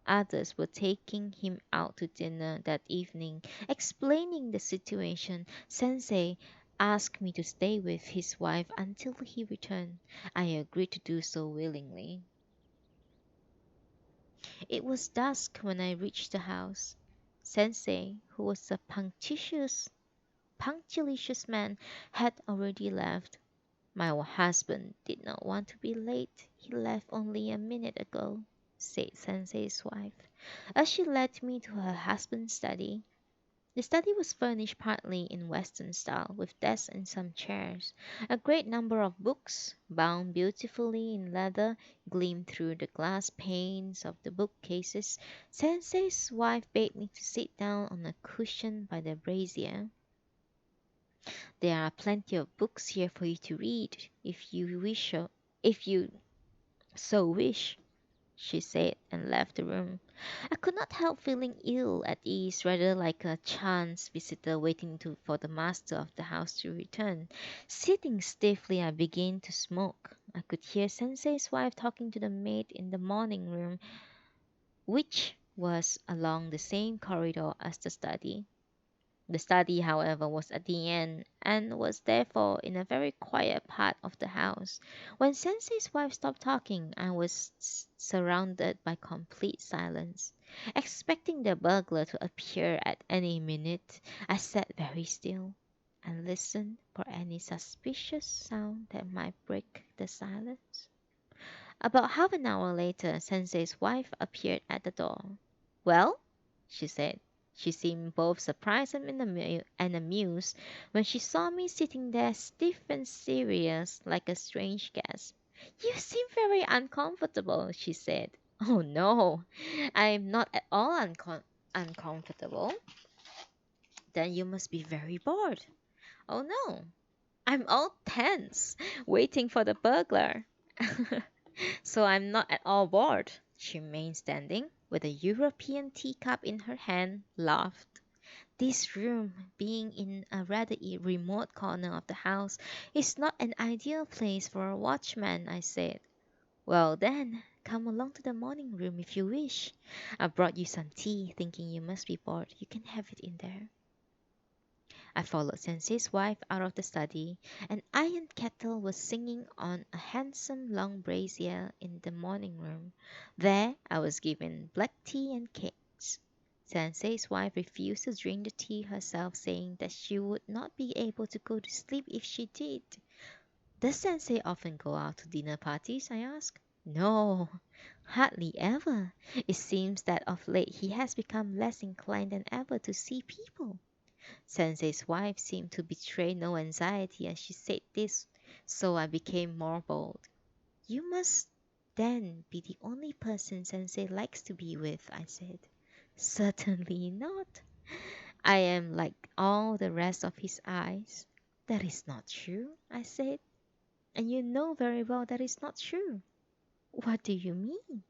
others were taking him out to dinner that evening. Explaining the situation, Sensei asked me to stay with his wife until he returned. I agreed to do so willingly. It was dusk when I reached the house. Sensei, who was a punctilious man, had already left. My husband did not want to be late. He left only a minute ago, said Sensei's wife, as she led me to her husband's study. The study was furnished partly in Western style, with desks and some chairs. A great number of books, bound beautifully in leather, gleamed through the glass panes of the bookcases. Sensei's wife bade me to sit down on a cushion by the brazier. There are plenty of books here for you to read, if you so wish, she said, and left the room. I could not help feeling ill at ease, rather like a chance visitor waiting for the master of the house to return. Sitting stiffly, I began to smoke. I could hear Sensei's wife talking to the maid in the morning room, which was along the same corridor as the study. The study, however, was at the end, and was therefore in a very quiet part of the house. When Sensei's wife stopped talking, I was surrounded by complete silence. Expecting the burglar to appear at any minute, I sat very still and listened for any suspicious sound that might break the silence. About half an hour later, Sensei's wife appeared at the door. Well, she said. She seemed both surprised and amused when she saw me sitting there stiff and serious like a strange guest. You seem very uncomfortable, she said. Oh no, I'm not at all uncomfortable. Then you must be very bored. Oh no, I'm all tense, waiting for the burglar. So I'm not at all bored. She remained standing, with a European teacup in her hand, laughed. This room, being in a rather remote corner of the house, is not an ideal place for a watchman, I said. Well then, come along to the morning room if you wish. I brought you some tea, thinking you must be bored. You can have it in there. I followed Sensei's wife out of the study. An iron kettle was singing on a handsome long brazier in the morning room. There I was given black tea and cakes. Sensei's wife refused to drink the tea herself, saying that she would not be able to go to sleep if she did. Does Sensei often go out to dinner parties? I asked. No, hardly ever. It seems that of late he has become less inclined than ever to see people. Sensei's wife seemed to betray no anxiety as she said this, so I became more bold. You must then be the only person Sensei likes to be with, I said. Certainly not. I am like all the rest of his eyes. That is not true, I said. And you know very well that is not true. What do you mean?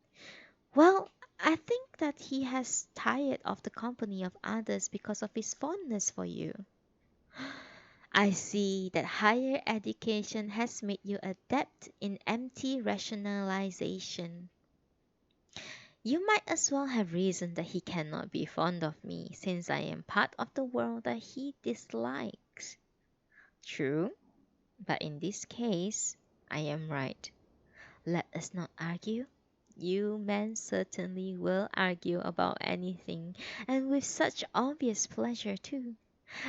Well, I think that he has tired of the company of others because of his fondness for you. I see that higher education has made you adept in empty rationalization. You might as well have reasoned that he cannot be fond of me, since I am part of the world that he dislikes. True, but in this case, I am right. Let us not argue. You men certainly will argue about anything, and with such obvious pleasure too.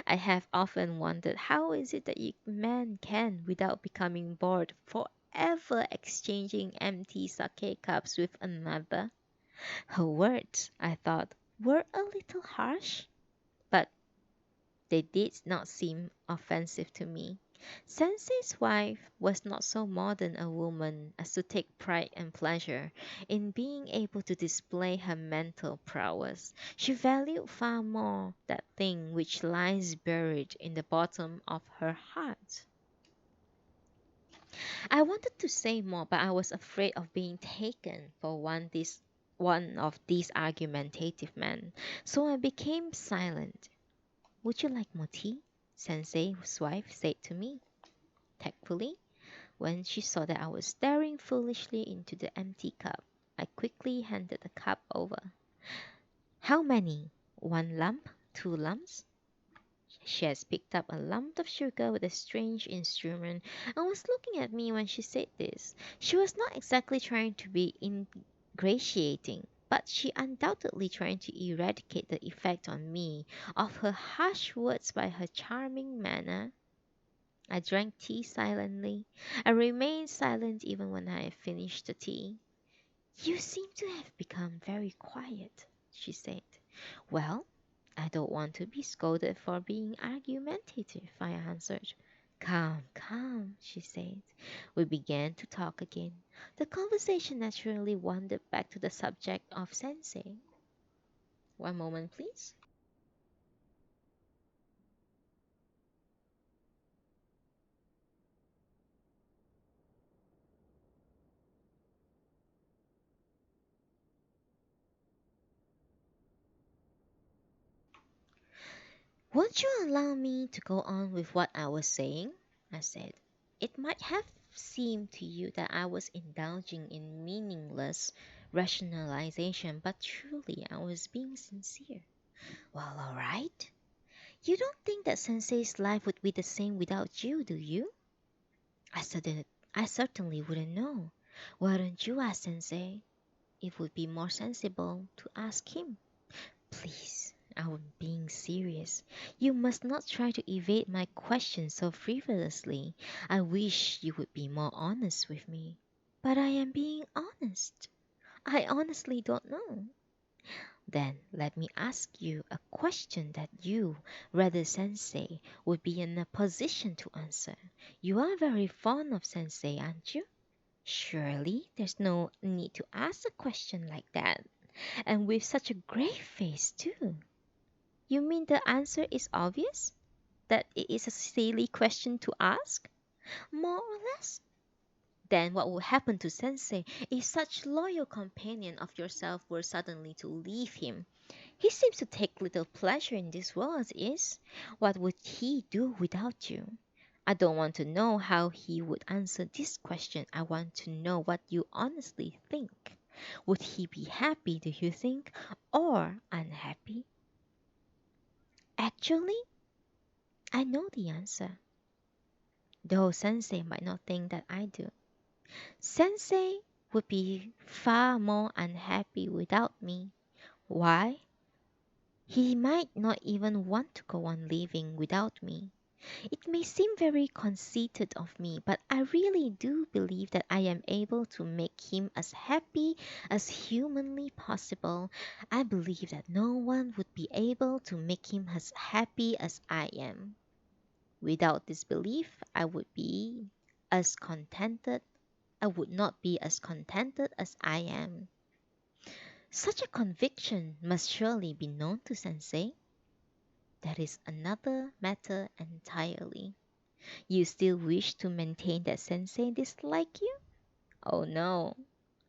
I have often wondered how is it that you men can, without becoming bored, forever exchanging empty sake cups with another. Her words, I thought, were a little harsh, but they did not seem offensive to me. Sensei's wife was not so modern a woman as to take pride and pleasure in being able to display her mental prowess. She valued far more that thing which lies buried in the bottom of her heart. I wanted to say more, but I was afraid of being taken for one of these argumentative men, so I became silent. Would you like more tea? Sensei's wife said to me, tactfully. When she saw that I was staring foolishly into the empty cup, I quickly handed the cup over. How many? One lump? Two lumps? She has picked up a lump of sugar with a strange instrument and was looking at me when she said this. She was not exactly trying to be ingratiating, but she undoubtedly trying to eradicate the effect on me of her harsh words by her charming manner. I drank tea silently. I remained silent even when I had finished the tea. You seem to have become very quiet, she said. Well, I don't want to be scolded for being argumentative, I answered. Come, come, she said. We began to talk again. The conversation naturally wandered back to the subject of sensei. One moment, please. Won't you allow me to go on with what I was saying? I said. It might have seemed to you that I was indulging in meaningless rationalization, but truly I was being sincere. Well, all right. You don't think that Sensei's life would be the same without you, do you? I said I certainly wouldn't know. Why don't you ask Sensei? it would be more sensible to ask him. Please, I'm being serious. You must not try to evade my question so frivolously. I wish you would be more honest with me. But I am being honest. I honestly don't know. Then let me ask you a question that you, rather Sensei, would be in a position to answer. You are very fond of Sensei, aren't you? Surely there's no need to ask a question like that, and with such a grave face, too. You mean the answer is obvious? That it is a silly question to ask? More or less? Then what will happen to Sensei if such loyal companion of yourself were suddenly to leave him? He seems to take little pleasure in this world as is. What would he do without you? I don't want to know how he would answer this question. I want to know what you honestly think. Would he be happy, do you think, or unhappy? Actually, I know the answer, though Sensei might not think that I do. Sensei would be far more unhappy without me. Why? He might not even want to go on living without me. It may seem very conceited of me, but I really do believe that I am able to make him as happy as humanly possible. I believe that no one would be able to make him as happy as I am. Without this belief, as contented I would not be as contented as I am. Such a conviction must surely be known to Sensei. That is another matter entirely. You still wish to maintain that Sensei dislike you? Oh no,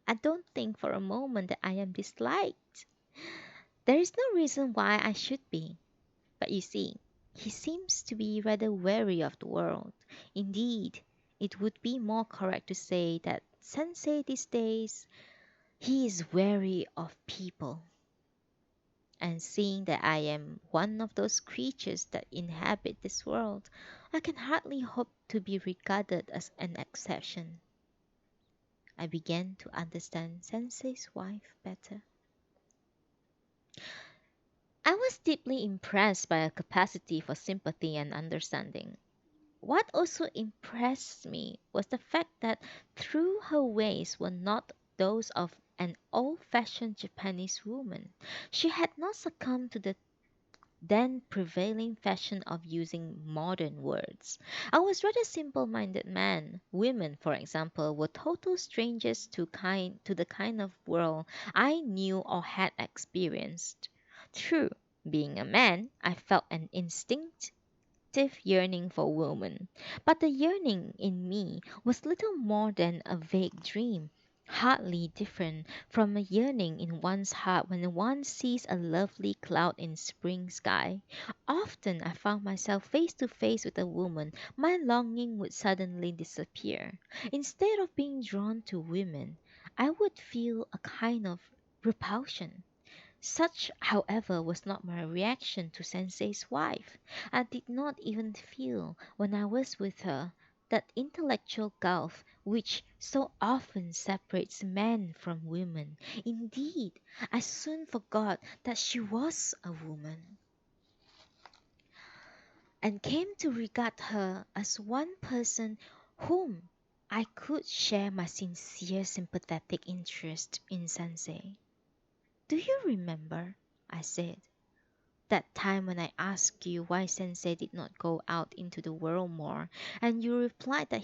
I don't think for a moment that I am disliked. There is no reason why I should be. But you see, he seems to be rather wary of the world. Indeed, it would be more correct to say that Sensei these days, he is wary of people. And seeing that I am one of those creatures that inhabit this world, I can hardly hope to be regarded as an exception. I began to understand Sensei's wife better. I was deeply impressed by her capacity for sympathy and understanding. What also impressed me was the fact that though her ways were not those of an old-fashioned Japanese woman, she had not succumbed to the then prevailing fashion of using modern words. I was rather simple-minded man. Women, for example, were total strangers to the kind of world I knew or had experienced. True, being a man, I felt an instinctive yearning for woman, but the yearning in me was little more than a vague dream, hardly different from a yearning in one's heart when one sees a lovely cloud in spring sky. Often I found myself face to face with a woman, my longing would suddenly disappear. Instead of being drawn to women, I would feel a kind of repulsion. Such, however, was not my reaction to Sensei's wife. I did not even feel, when I was with her, that intellectual gulf which so often separates men from women. Indeed, I soon forgot that she was a woman, and came to regard her as one person whom I could share my sincere sympathetic interest in Sensei. Do you remember, I said, that time when I asked you why Sensei did not go out into the world more, and you replied that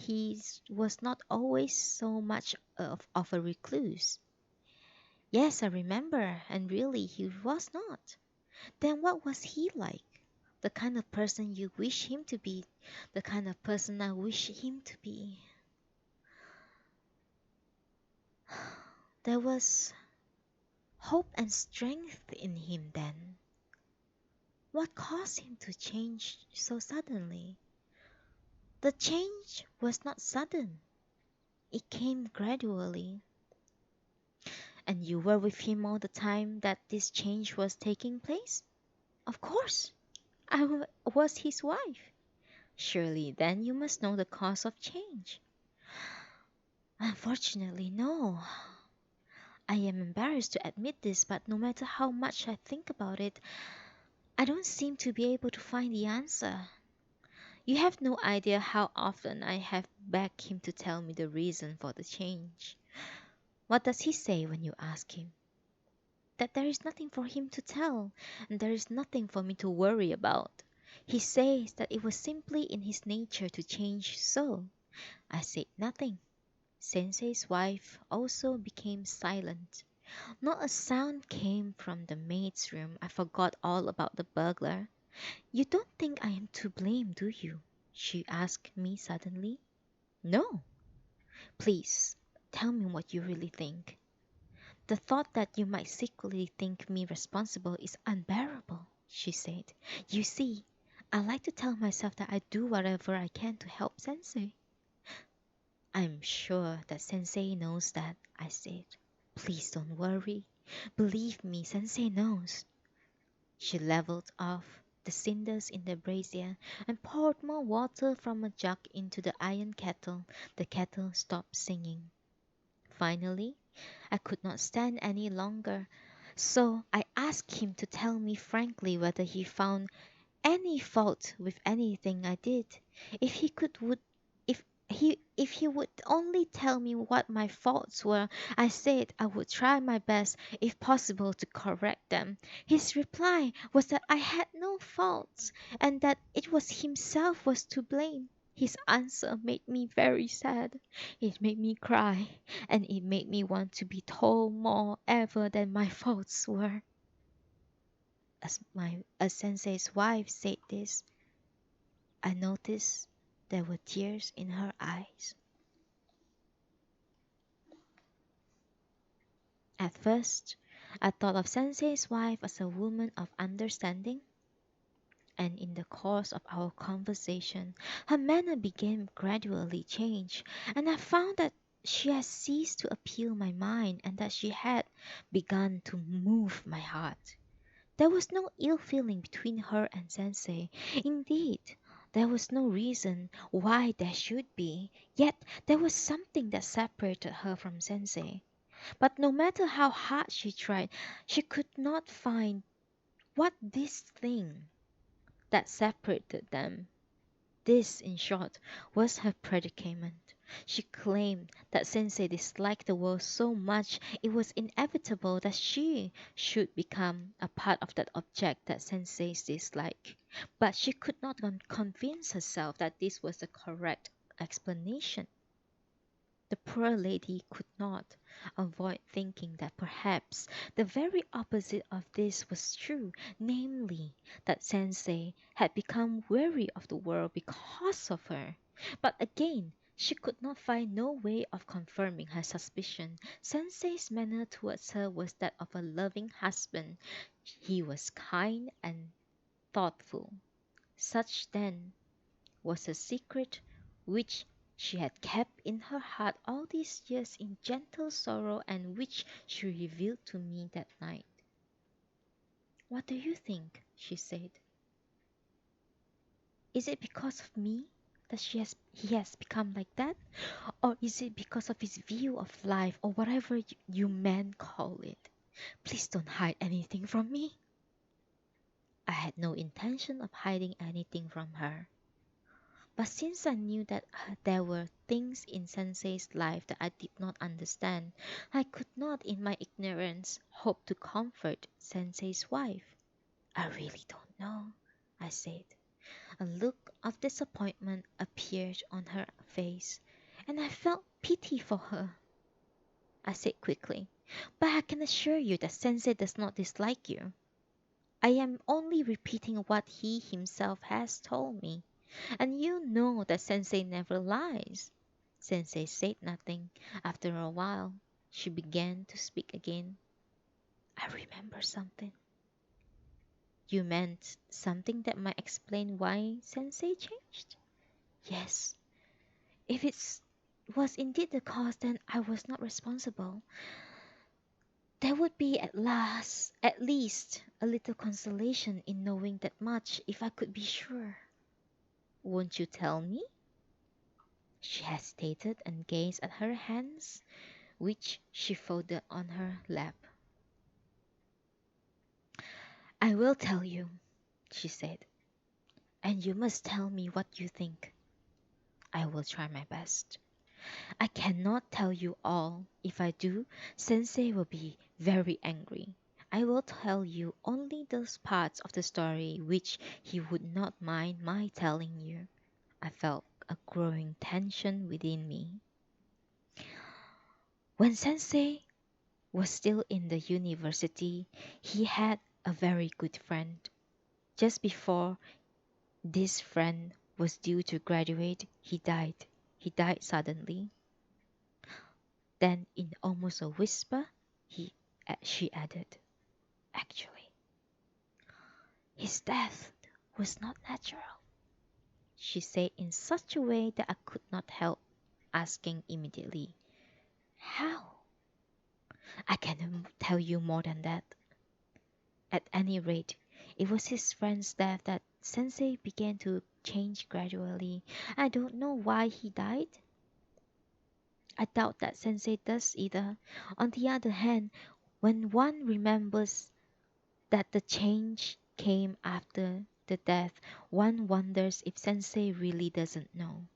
was not always so much of a recluse? Yes, I remember, and really he was not. Then what was he like? The kind of person you wish him to be, the kind of person I wish him to be. There was hope and strength in him then. What caused him to change so suddenly? The change was not sudden, it came gradually. And you were with him all the time that this change was taking place? Of course, was his wife. Surely then you must know the cause of change. Unfortunately, no. I am embarrassed to admit this, but no matter how much I think about it, I don't seem to be able to find the answer. You have no idea how often I have begged him to tell me the reason for the change. What does he say when you ask him? That there is nothing for him to tell, and there is nothing for me to worry about. He says that it was simply in his nature to change so. I said nothing. Sensei's wife also became silent. Not a sound came from the maid's room. I forgot all about the burglar. You don't think I am to blame, do you? She asked me suddenly. No. Please, tell me what you really think. The thought that you might secretly think me responsible is unbearable, she said. You see, I like to tell myself that I do whatever I can to help Sensei. I'm sure that Sensei knows that, I said. Please don't worry. Believe me, Sensei knows. She leveled off the cinders in the brazier and poured more water from a jug into the iron kettle. The kettle stopped singing. Finally, I could not stand any longer, so I asked him to tell me frankly whether he found any fault with anything I did. If he could would if he would only tell me what my faults were, I said I would try my best, if possible, to correct them. His reply was that I had no faults and that it was himself was to blame. His answer made me very sad. It made me cry, and it made me want to be told more ever than my faults were. As Sensei's wife said this, I noticed there were tears in her eyes. At first, I thought of Sensei's wife as a woman of understanding, and in the course of our conversation, her manner began gradually change, and I found that she had ceased to appeal my mind and that she had begun to move my heart. There was no ill feeling between her and Sensei. Indeed, there was no reason why there should be, yet there was something that separated her from Sensei. But no matter how hard she tried, she could not find what this thing that separated them. This, in short, was her predicament. She claimed that Sensei disliked the world so much it was inevitable that she should become a part of that object that Sensei disliked. But she could not convince herself that this was the correct explanation. The poor lady could not avoid thinking that perhaps the very opposite of this was true, namely, that Sensei had become weary of the world because of her. But again, she could not find no way of confirming her suspicion. Sensei's manner towards her was that of a loving husband. He was kind and thoughtful. Such, then, was a secret which she had kept in her heart all these years in gentle sorrow and which she revealed to me that night. What do you think? She said. Is it because of me that he has become like that? Or is it because of his view of life or whatever you men call it? Please don't hide anything from me. I had no intention of hiding anything from her. But since I knew that there were things in Sensei's life that I did not understand, I could not, in my ignorance, hope to comfort Sensei's wife. I really don't know, I said. A look of disappointment appeared on her face, and I felt pity for her. I said quickly, but I can assure you that Sensei does not dislike you. I am only repeating what he himself has told me. And you know that Sensei never lies. Sensei said nothing. After a while, she began to speak again. I remember something. You meant something that might explain why Sensei changed? Yes. If it was indeed the cause, then I was not responsible. There would be at least, a little consolation in knowing that much if I could be sure. Won't you tell me? She hesitated and gazed at her hands. which she folded on her lap. I will tell you, she said, and you must tell me what you think. I will try my best. I cannot tell you all. If I do, Sensei will be very angry. I will tell you only those parts of the story which he would not mind my telling you. I felt a growing tension within me. When Sensei was still in the university, he had a very good friend. Just before this friend was due to graduate, he died. He died suddenly. Then, in almost a whisper, she added, actually, his death was not natural. She said in such a way that I could not help asking immediately, how? I cannot tell you more than that. At any rate, it was his friend's death that Sensei began to change gradually. I don't know why he died. I doubt that Sensei does either. On the other hand, when one remembers that the change came after the death, one wonders if Sensei really doesn't know.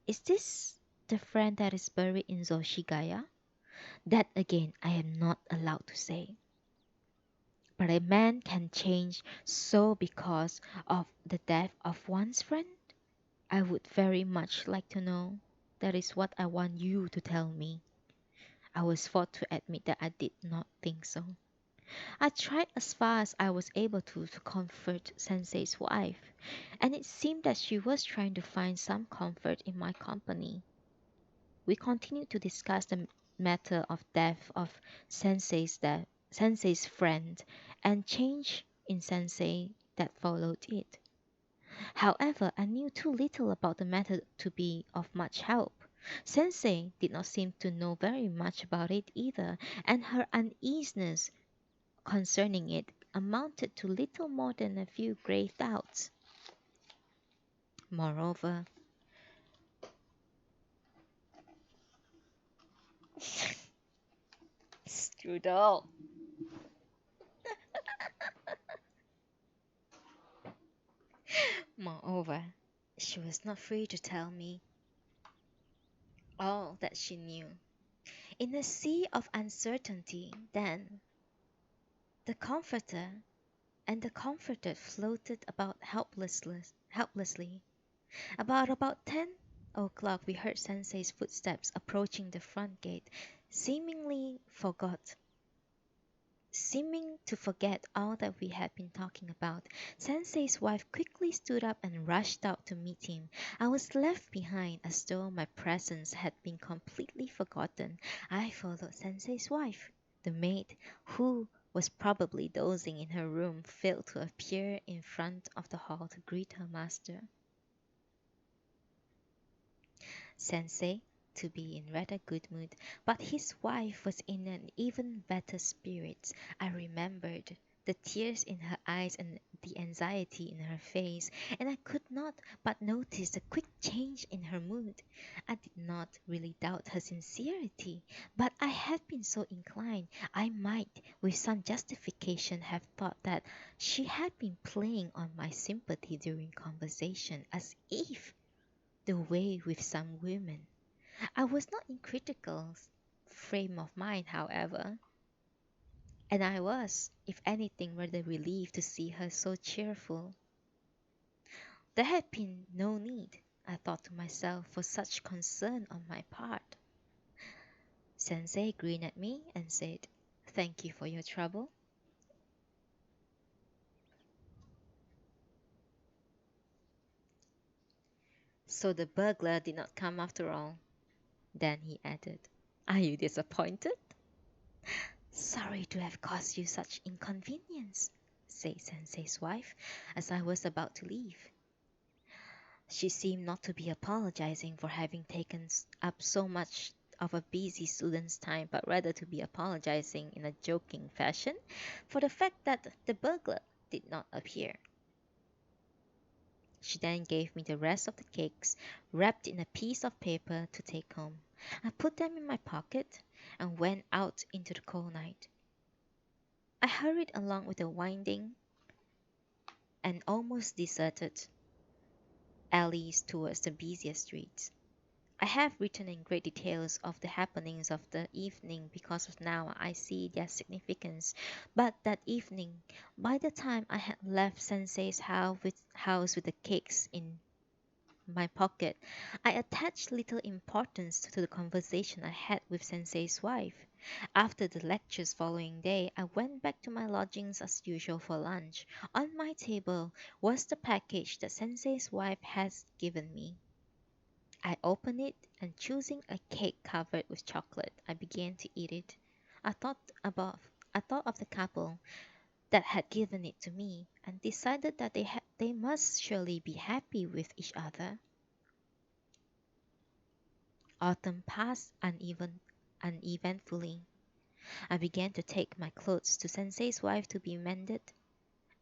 Is this the friend that is buried in Zoshigaya? That again I am not allowed to say. But a man can change so because of the death of one's friend? I would very much like to know. That is what I want you to tell me. I was forced to admit that I did not think so. I tried as far as I was able to comfort Sensei's wife, and it seemed that she was trying to find some comfort in my company. We continued to discuss the matter of death of Sensei's friend and change in Sensei that followed it. However, I knew too little about the matter to be of much help. Sensei did not seem to know very much about it either, and her uneasiness concerning it amounted to little more than a few grave doubts. Moreover, Strudel. Moreover, she was not free to tell me all that she knew. In a sea of uncertainty, then, the comforter and the comforted floated about helplessly. About 10 o'clock, we heard Sensei's footsteps approaching the front gate, seeming to forget all that we had been talking about. Sensei's wife quickly stood up and rushed out to meet him. I was left behind as though my presence had been completely forgotten. I followed Sensei's wife. The maid, who was probably dozing in her room, failed to appear in front of the hall to greet her master. Sensei to be in rather good mood, but his wife was in an even better spirits. I remembered the tears in her eyes and the anxiety in her face, and I could not but notice the quick change in her mood. I did not really doubt her sincerity, but I had been so inclined, I might, with some justification, have thought that she had been playing on my sympathy during conversation, as if the way with some women. I was not in critical frame of mind, however, and I was, if anything, rather relieved to see her so cheerful. There had been no need, I thought to myself, for such concern on my part. Sensei grinned at me and said, "Thank you for your trouble." So the burglar did not come after all. Then he added, "Are you disappointed?" "Sorry to have caused you such inconvenience," said Sensei's wife, as I was about to leave. She seemed not to be apologizing for having taken up so much of a busy student's time, but rather to be apologizing in a joking fashion for the fact that the burglar did not appear. She then gave me the rest of the cakes, wrapped in a piece of paper, to take home. I put them in my pocket and went out into the cold night. I hurried along with the winding and almost deserted alleys towards the busiest streets. I have written in great details of the happenings of the evening because of now I see their significance. But that evening, by the time I had left Sensei's house with the cakes in my pocket, I attached little importance to the conversation I had with Sensei's wife. After the lectures following day, I went back to my lodgings as usual for lunch. On my table was the package that Sensei's wife had given me. I opened it and choosing a cake covered with chocolate, I began to eat it. I thought about I thought of the couple that had given it to me and decided that they must surely be happy with each other. Autumn passed uneventfully. I began to take my clothes to Sensei's wife to be mended,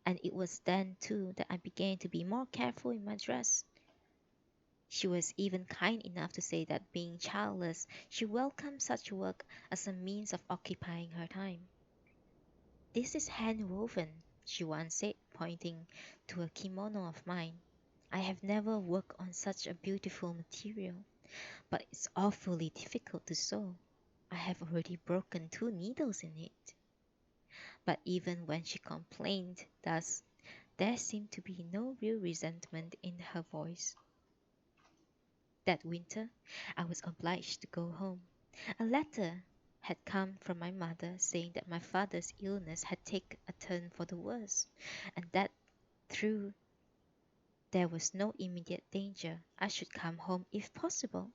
and it was then too that I began to be more careful in my dress. She was even kind enough to say that being childless, she welcomed such work as a means of occupying her time. This is hand woven, she once said, pointing to a kimono of mine. I have never worked on such a beautiful material, but it's awfully difficult to sew. I have already broken 2 needles in it. But even when she complained thus, there seemed to be no real resentment in her voice. That winter, I was obliged to go home. A letter had come from my mother saying that my father's illness had taken a turn for the worse, and that though there was no immediate danger, I should come home if possible.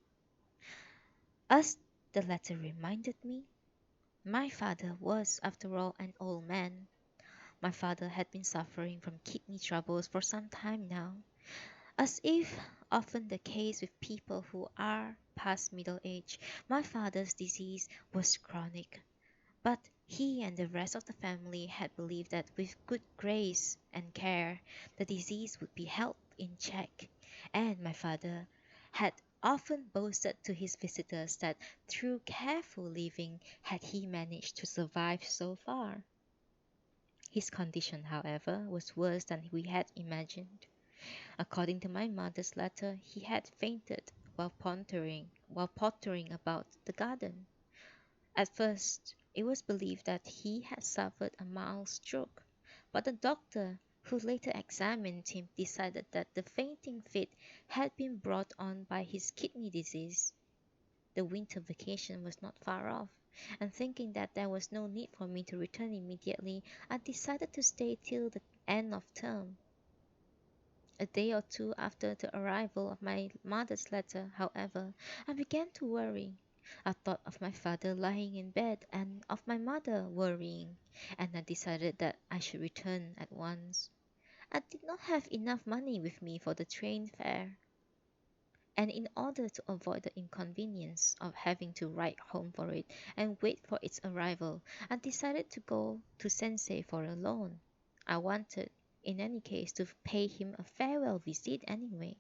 As the letter reminded me, my father was, after all, an old man. My father had been suffering from kidney troubles for some time now. As is often the case with people who are past middle age, my father's disease was chronic, but he and the rest of the family had believed that with good grace and care the disease would be held in check, and my father had often boasted to his visitors that through careful living had he managed to survive so far. His condition, however, was worse than we had imagined. According to my mother's letter, he had fainted while pottering about the garden. At first, it was believed that he had suffered a mild stroke, but the doctor who later examined him decided that the fainting fit had been brought on by his kidney disease. The winter vacation was not far off, and thinking that there was no need for me to return immediately, I decided to stay till the end of term. A day or two after the arrival of my mother's letter, however, I began to worry. I thought of my father lying in bed and of my mother worrying, and I decided that I should return at once. I did not have enough money with me for the train fare, and in order to avoid the inconvenience of having to write home for it and wait for its arrival, I decided to go to Sensei for a loan. I wanted, in any case, to pay him a farewell visit anyway.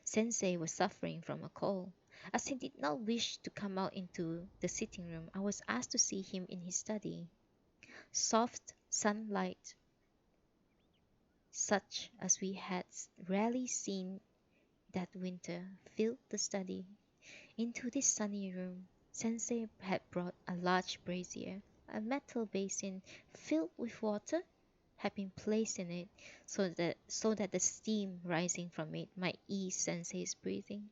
Sensei was suffering from a cold. As he did not wish to come out into the sitting room, I was asked to see him in his study. Soft sunlight, such as we had rarely seen that winter, filled the study. Into this sunny room, Sensei had brought a large brazier. A metal basin filled with water had been placed in it so that the steam rising from it might ease Sensei's breathing.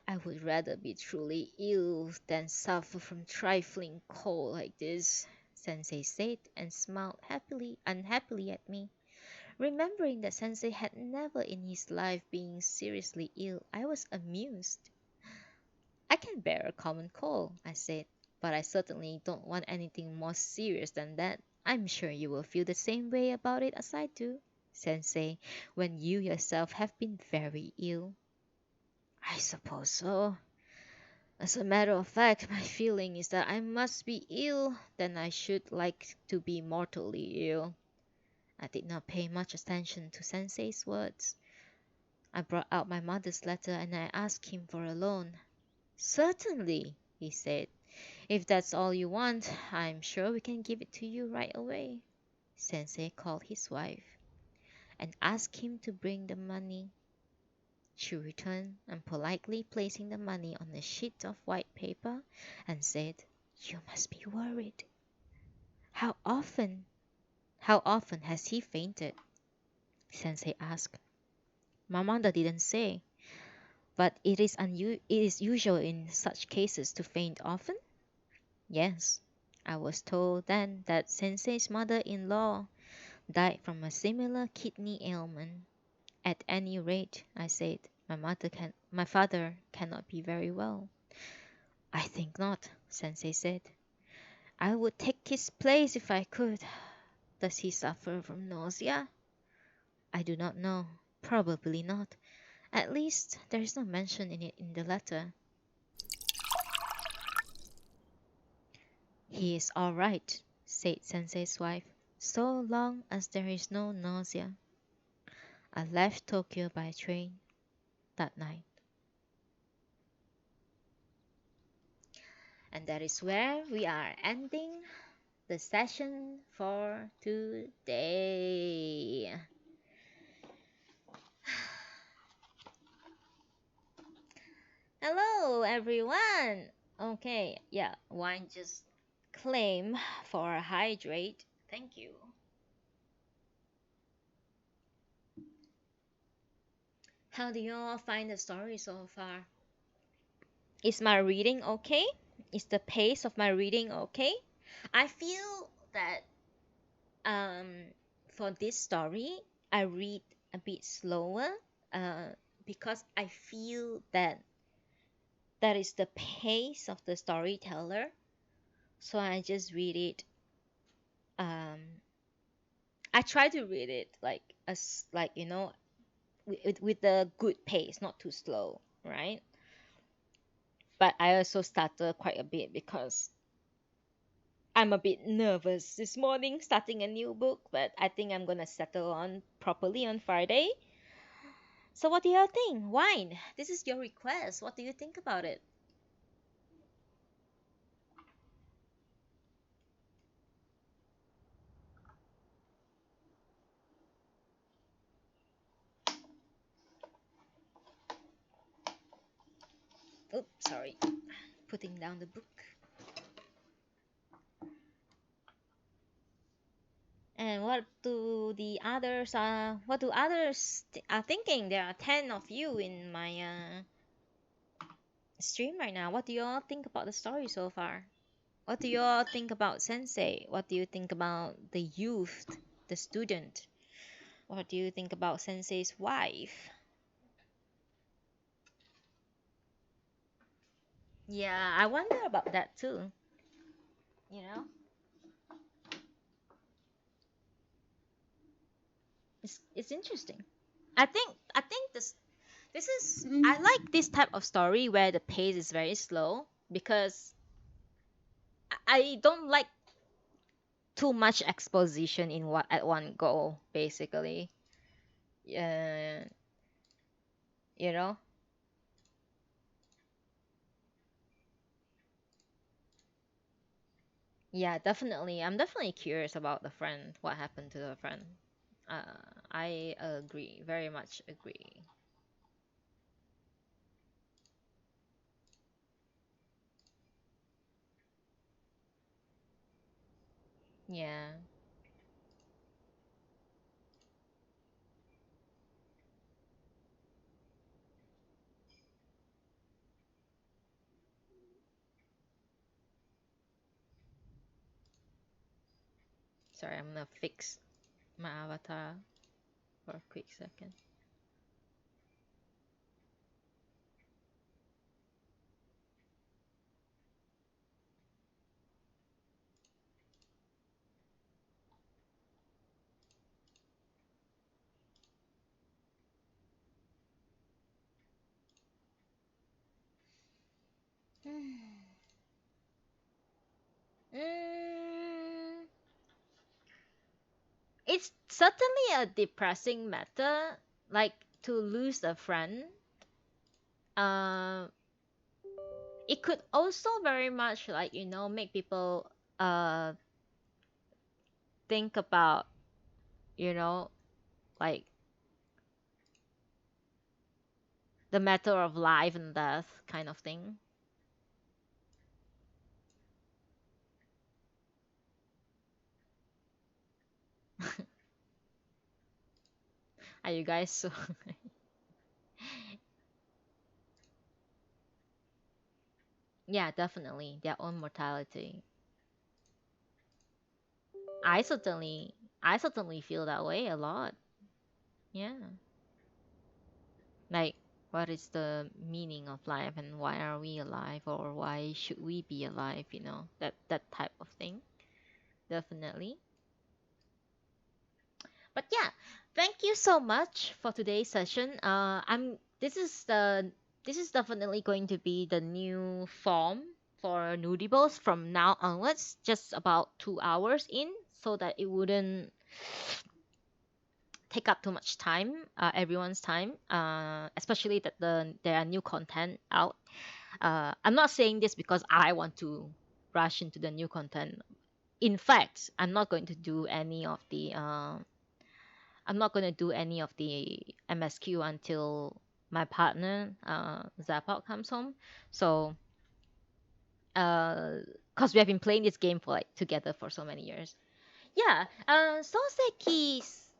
I would rather be truly ill than suffer from trifling cold like this, Sensei said and smiled unhappily at me. Remembering that Sensei had never in his life been seriously ill, I was amused. I can bear a common cold, I said, but I certainly don't want anything more serious than that. I'm sure you will feel the same way about it as I do, Sensei, when you yourself have been very ill. I suppose so. As a matter of fact, my feeling is that I must be ill than I should like to be mortally ill. I did not pay much attention to Sensei's words. I brought out my mother's letter and I asked him for a loan. Certainly, he said. If that's all you want, I'm sure we can give it to you right away. Sensei called his wife and asked him to bring the money. She returned and politely placing the money on a sheet of white paper and said, "You must be worried. How often, how often has he fainted?" Sensei asked. My mother didn't say, but it is usual in such cases to faint often? Yes. I was told then that Sensei's mother-in-law died from a similar kidney ailment. At any rate, I said, my father cannot be very well. I think not, Sensei said. I would take his place if I could. Does he suffer from nausea? I do not know. Probably not. At least there is no mention in it in the letter. He is all right, said Sensei's wife, so long as there is no nausea. I left Tokyo by train that night. And that is where we are ending the session for today. Hello, everyone. Okay, yeah, wine just claim for hydrate. Thank you. How do you all find the story so far? Is my reading okay? Is the pace of my reading okay? I feel that um for this story I read a bit slower uh because I feel that that is the pace of the storyteller. So I just read it. I try to read it like as like with a good pace, not too slow, right? But I also stutter quite a bit because I'm a bit nervous this morning starting a new book, but I think I'm gonna settle on properly on Friday. So what do you all think? Wine, this is your request. What do you think about it? Oops, sorry. Putting down the book. And what do others are thinking? There are 10 of you in my stream right now. What do you all think about the story so far? What do you all think about Sensei? What do you think about the youth, the student? What do you think about Sensei's wife? Yeah, I wonder about that too. You know, it's interesting. I think this is I like this type of story where the pace is very slow because I don't like too much exposition in what at one go basically. Yeah, you know. Yeah, definitely. I'm definitely curious about the friend. What happened to the friend? Uh, I agree. Very much agree. Yeah. Sorry, I'm gonna fix my avatar for a quick second. Mm, it's certainly a depressing matter. Like to lose a friend, uh, it could also very much like make people uh think about you know like the matter of life and death kind of thing. Are you guys so? Yeah, definitely their own mortality. I certainly feel that way a lot. Yeah. Like, what is the meaning of life and why are we alive or why should we be alive, that type of thing. Definitely. But yeah, thank you so much for today's session. I'm this is definitely going to be the new form for Noodibles from now onwards, just about 2 hours in, so that it wouldn't take up too much time, everyone's time, especially that there are new content out. I'm not saying this because I want to rush into the new content. In fact, I'm not going to do any of the MSQ until my partner Zapop comes home. So, because we have been playing this game for like together for so many years. Yeah, Soseki's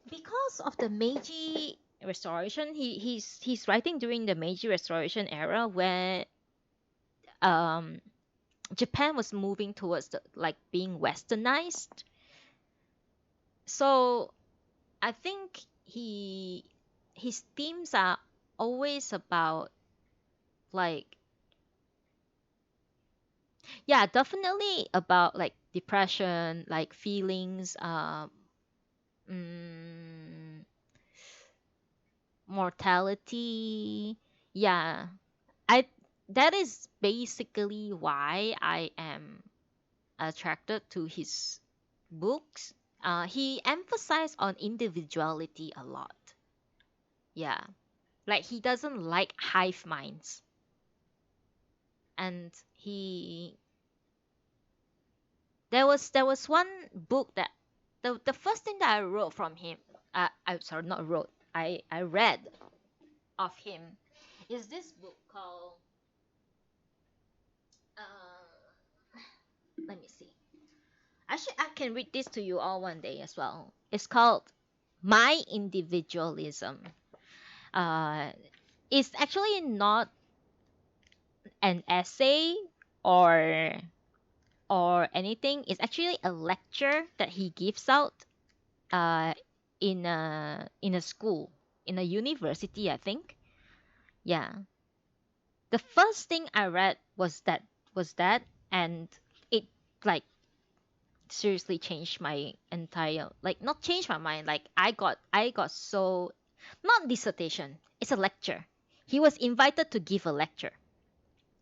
because of the Meiji Restoration, he's writing during the Meiji Restoration era where um Japan was moving towards like being westernized. So I think his themes are always about like yeah, definitely about like depression, like feelings, mm, mortality. Yeah, I that is basically why I am attracted to his books. He emphasized on individuality a lot. Yeah, like he doesn't like hive minds, and he there was one book that the first thing that I wrote from him. I'm sorry, not wrote. I read of him is this book called let me see. Actually, I can read this to you all one day as well. It's called My Individualism. Uh, it's actually not an essay or anything. It's actually a lecture that he gives out uh, in a school, in a university, I think. Yeah. The first thing I read was that, and it like seriously changed my entire like not changed my mind. Like I got so not dissertation. It's a lecture. He was invited to give a lecture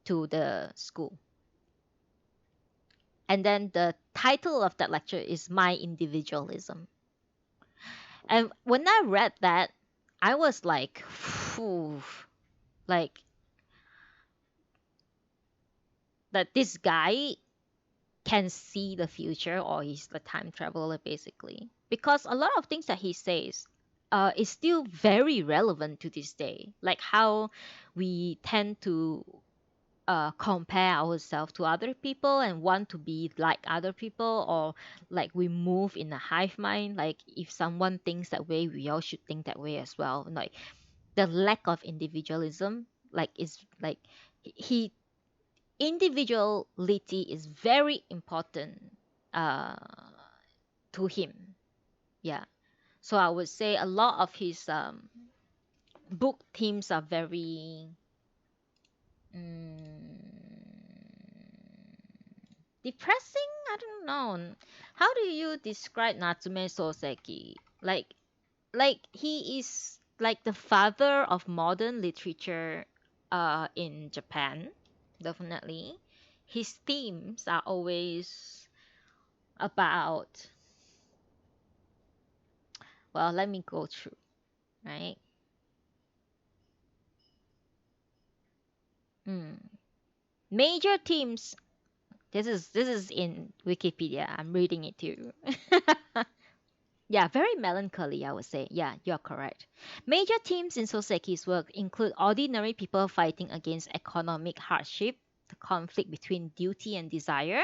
to the school. And then the title of that lecture is My Individualism. And when I read that, I was like, phew, like that this guy can see the future or he's the time traveler basically. Because a lot of things that he says is still very relevant to this day. Like how we tend to compare ourselves to other people and want to be like other people, or like we move in a hive mind. Like if someone thinks that way, we all should think that way as well. Like the lack of individualism, like is like he individuality is very important uh, to him. Yeah. So I would say a lot of his book themes are very depressing. I don't know. How do you describe Natsume Sōseki? Like he is like the father of modern literature in Japan, definitely. His themes are always about, well, let me go through, right? Hmm. Major themes. This is in Wikipedia. I'm reading it to you. Yeah, very melancholy, I would say. Yeah, you're correct. Major themes in Soseki's work include ordinary people fighting against economic hardship, the conflict between duty and desire,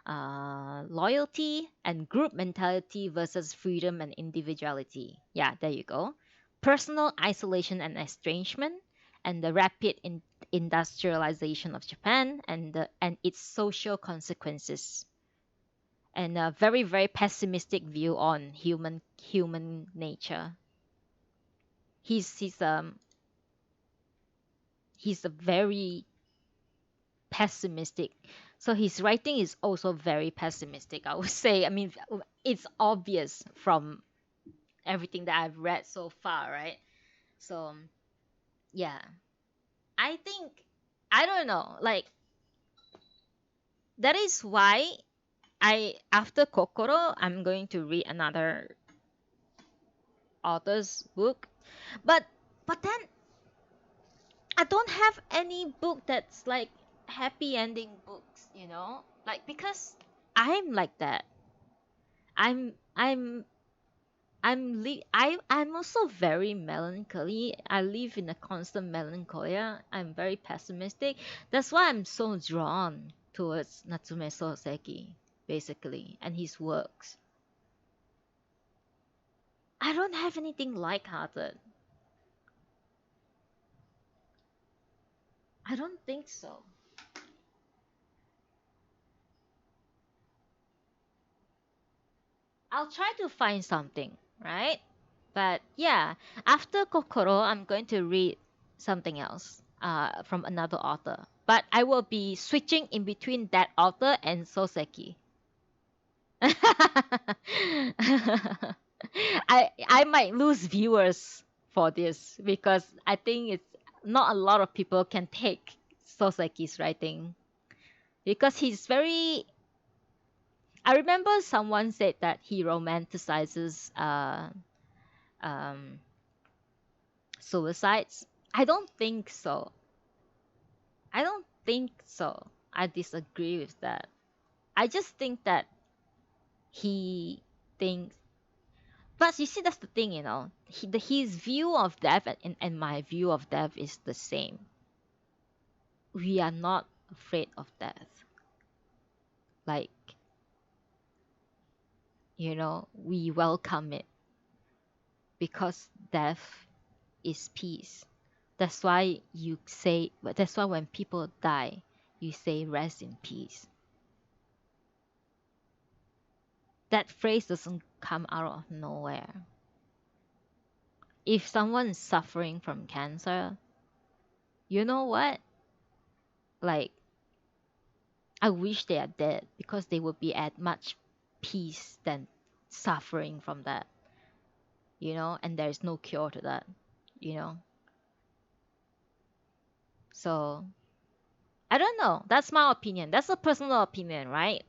loyalty, and group mentality versus freedom and individuality. Yeah, there you go. Personal isolation and estrangement, and the rapid industrialization of Japan and its social consequences, and a very very pessimistic view on human nature. He's a very pessimistic. So his writing is also very pessimistic, I would say. I mean, it's obvious from everything that I've read so far, right? So yeah, I think, I don't know, like, that is why I after Kokoro I'm going to read another author's book. But then I don't have any book that's like happy ending books, like, because I'm like that. I'm I'm I'm also very melancholy. I live in a constant melancholia. I'm very pessimistic. That's why I'm so drawn towards Natsume Sōseki, basically, and his works. I don't have anything lighthearted. I don't think so. I'll try to find something, right? But yeah, after Kokoro, I'm going to read something else from another author. But I will be switching in between that author and Soseki. I might lose viewers for this because I think it's not a lot of people can take Soseki's writing because he's very. I remember someone said that he romanticizes um, suicides. I don't think so. I don't think so. I disagree with that. I just think that he thinks. But you see, that's the thing, his view of death and my view of death is the same. We are not afraid of death. Like, we welcome it because death is peace. That's why when people die, you say rest in peace. That phrase doesn't come out of nowhere. If someone is suffering from cancer, you know what? Like, I wish they are dead because they would be at much peace than suffering from that, and there is no cure to that, you know? So, I don't know. That's my opinion. That's a personal opinion, right?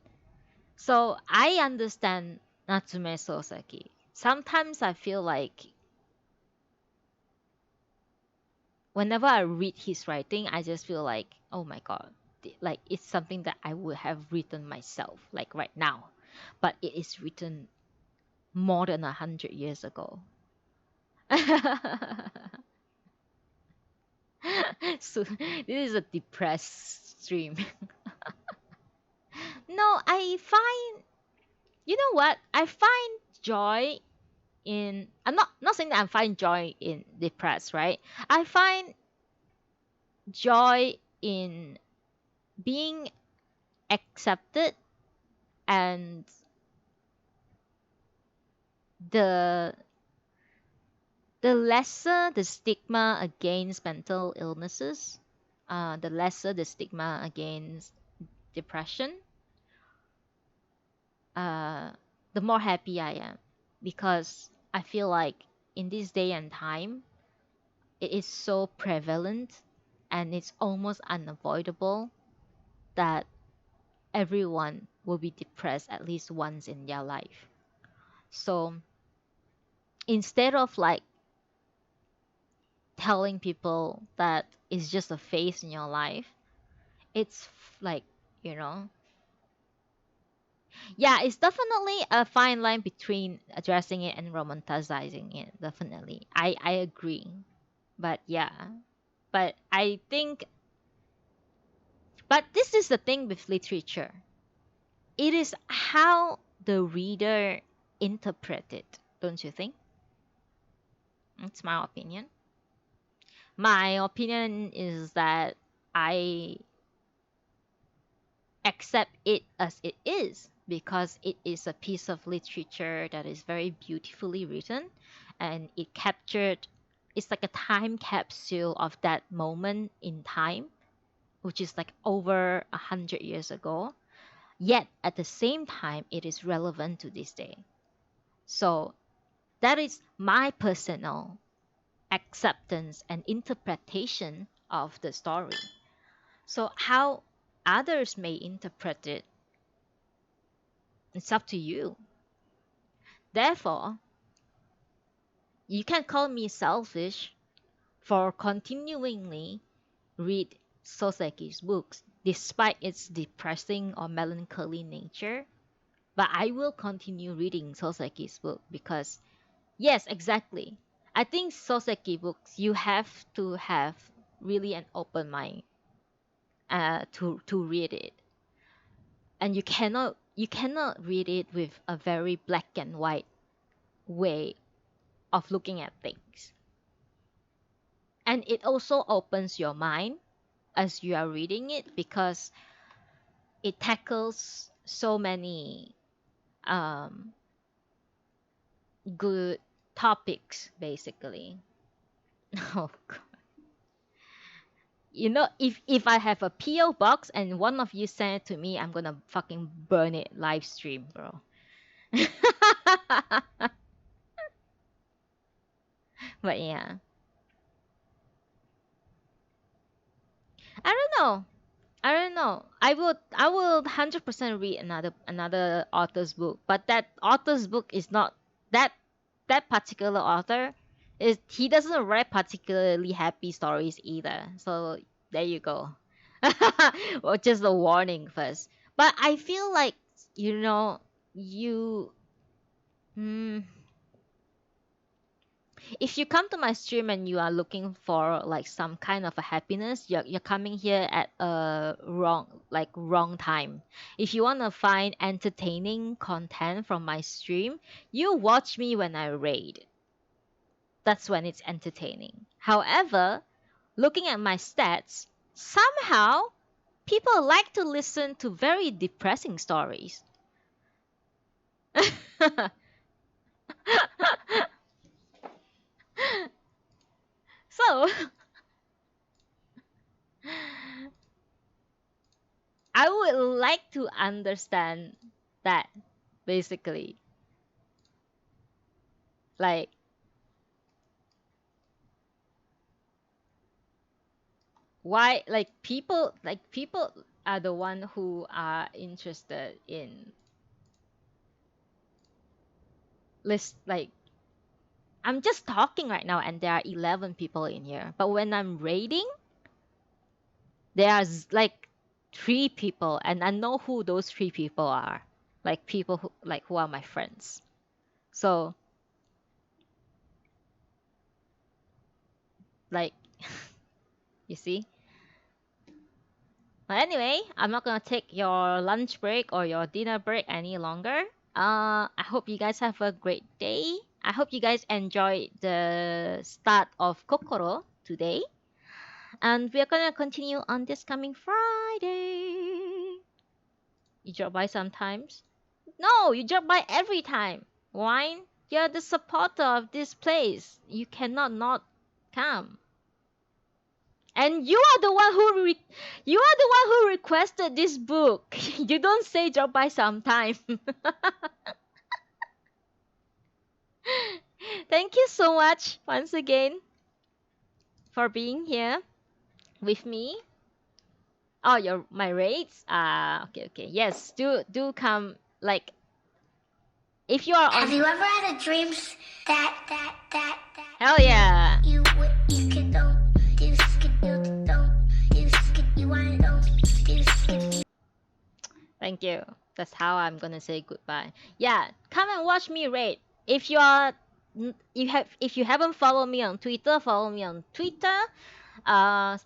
So, I understand Natsume Soseki. Sometimes I feel like whenever I read his writing, I just feel like, oh my god, like it's something that I would have written myself, like right now, but it is written more than 100 years ago. So this is a depressed stream. No, I find, you know what? I find joy in. I'm not saying that I find joy in depressed, right? I find joy in being accepted and the the lesser the stigma against mental illnesses, the lesser the stigma against depression, uh, the more happy I am because I feel like in this day and time, it is so prevalent and it's almost unavoidable that everyone will be depressed at least once in their life. So instead of like telling people that it's just a phase in your life. It's like, you know, yeah, it's definitely a fine line between addressing it and romanticizing it. Definitely. I agree. But yeah. But I think, but this is the thing with literature. It is how the reader interpret it, don't you think? It's my opinion. My opinion is that I accept it as it is because it is a piece of literature that is very beautifully written, and it captured, it's like a time capsule of that moment in time, which is like over 100 years ago, yet at the same time it is relevant to this day. So that is my personal acceptance and interpretation of the story. So how others may interpret it, it's up to you. Therefore, you can call me selfish for continuingly read Soseki's books despite its depressing or melancholy nature. But I will continue reading Soseki's book because, yes, exactly. I think Soseki books, you have to have really an open mind to read it, and you cannot read it with a very black and white way of looking at things. And it also opens your mind as you are reading it because it tackles so many um, good topics, basically. Oh, God. You know, if I have a PO box and one of you send it to me, I'm gonna fucking burn it live stream, bro. But yeah, I don't know. I don't know. I will 100% read another author's book, but that author's book is not that that particular author is he doesn't write particularly happy stories either. So there you go. Well, just a warning first. But I feel like you know you mm, if you come to my stream and you are looking for like some kind of a happiness, you're coming here at a wrong time. If you want to find entertaining content from my stream, you watch me when I raid. That's when it's entertaining. However, looking at my stats, somehow people like to listen to very depressing stories. So I would like to understand that, basically. Like, why, like people are the one who are interested in list, like, I'm just talking right now and there are 11 people in here, but when I'm raiding, there's like 3 people, and I know who those 3 people are, like people who are my friends. So, like, you see. But anyway, I'm not gonna take your lunch break or your dinner break any longer. I hope you guys have a great day. I hope you guys enjoyed the start of Kokoro today. And we're gonna continue on this coming Friday. You drop by sometimes? No, you drop by every time. Wine, you're the supporter of this place. You cannot not come. And you are the one who requested this book. You don't say drop by sometime. Thank you so much once again for being here with me. Oh, your my rates? Okay. Yes, do come. Like, if you are Have on. you ever had a dreams that Hell yeah. you would you can don't do skidoo don't do skid you wanna don't do skid. Thank you. That's how I'm gonna say goodbye. Yeah, come and watch me raid. If you are, if you haven't followed me on Twitter, follow me on Twitter.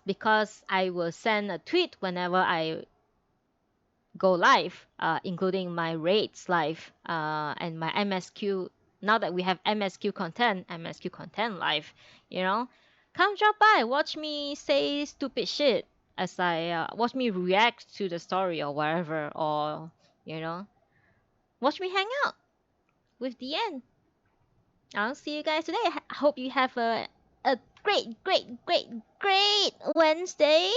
Because I will send a tweet whenever I go live, including my raids live, and my MSQ. Now that we have MSQ content live, you know, come drop by, watch me say stupid shit as I watch me react to the story or whatever, or you know, watch me hang out with the end. I'll see you guys today. I hope you have a great Wednesday.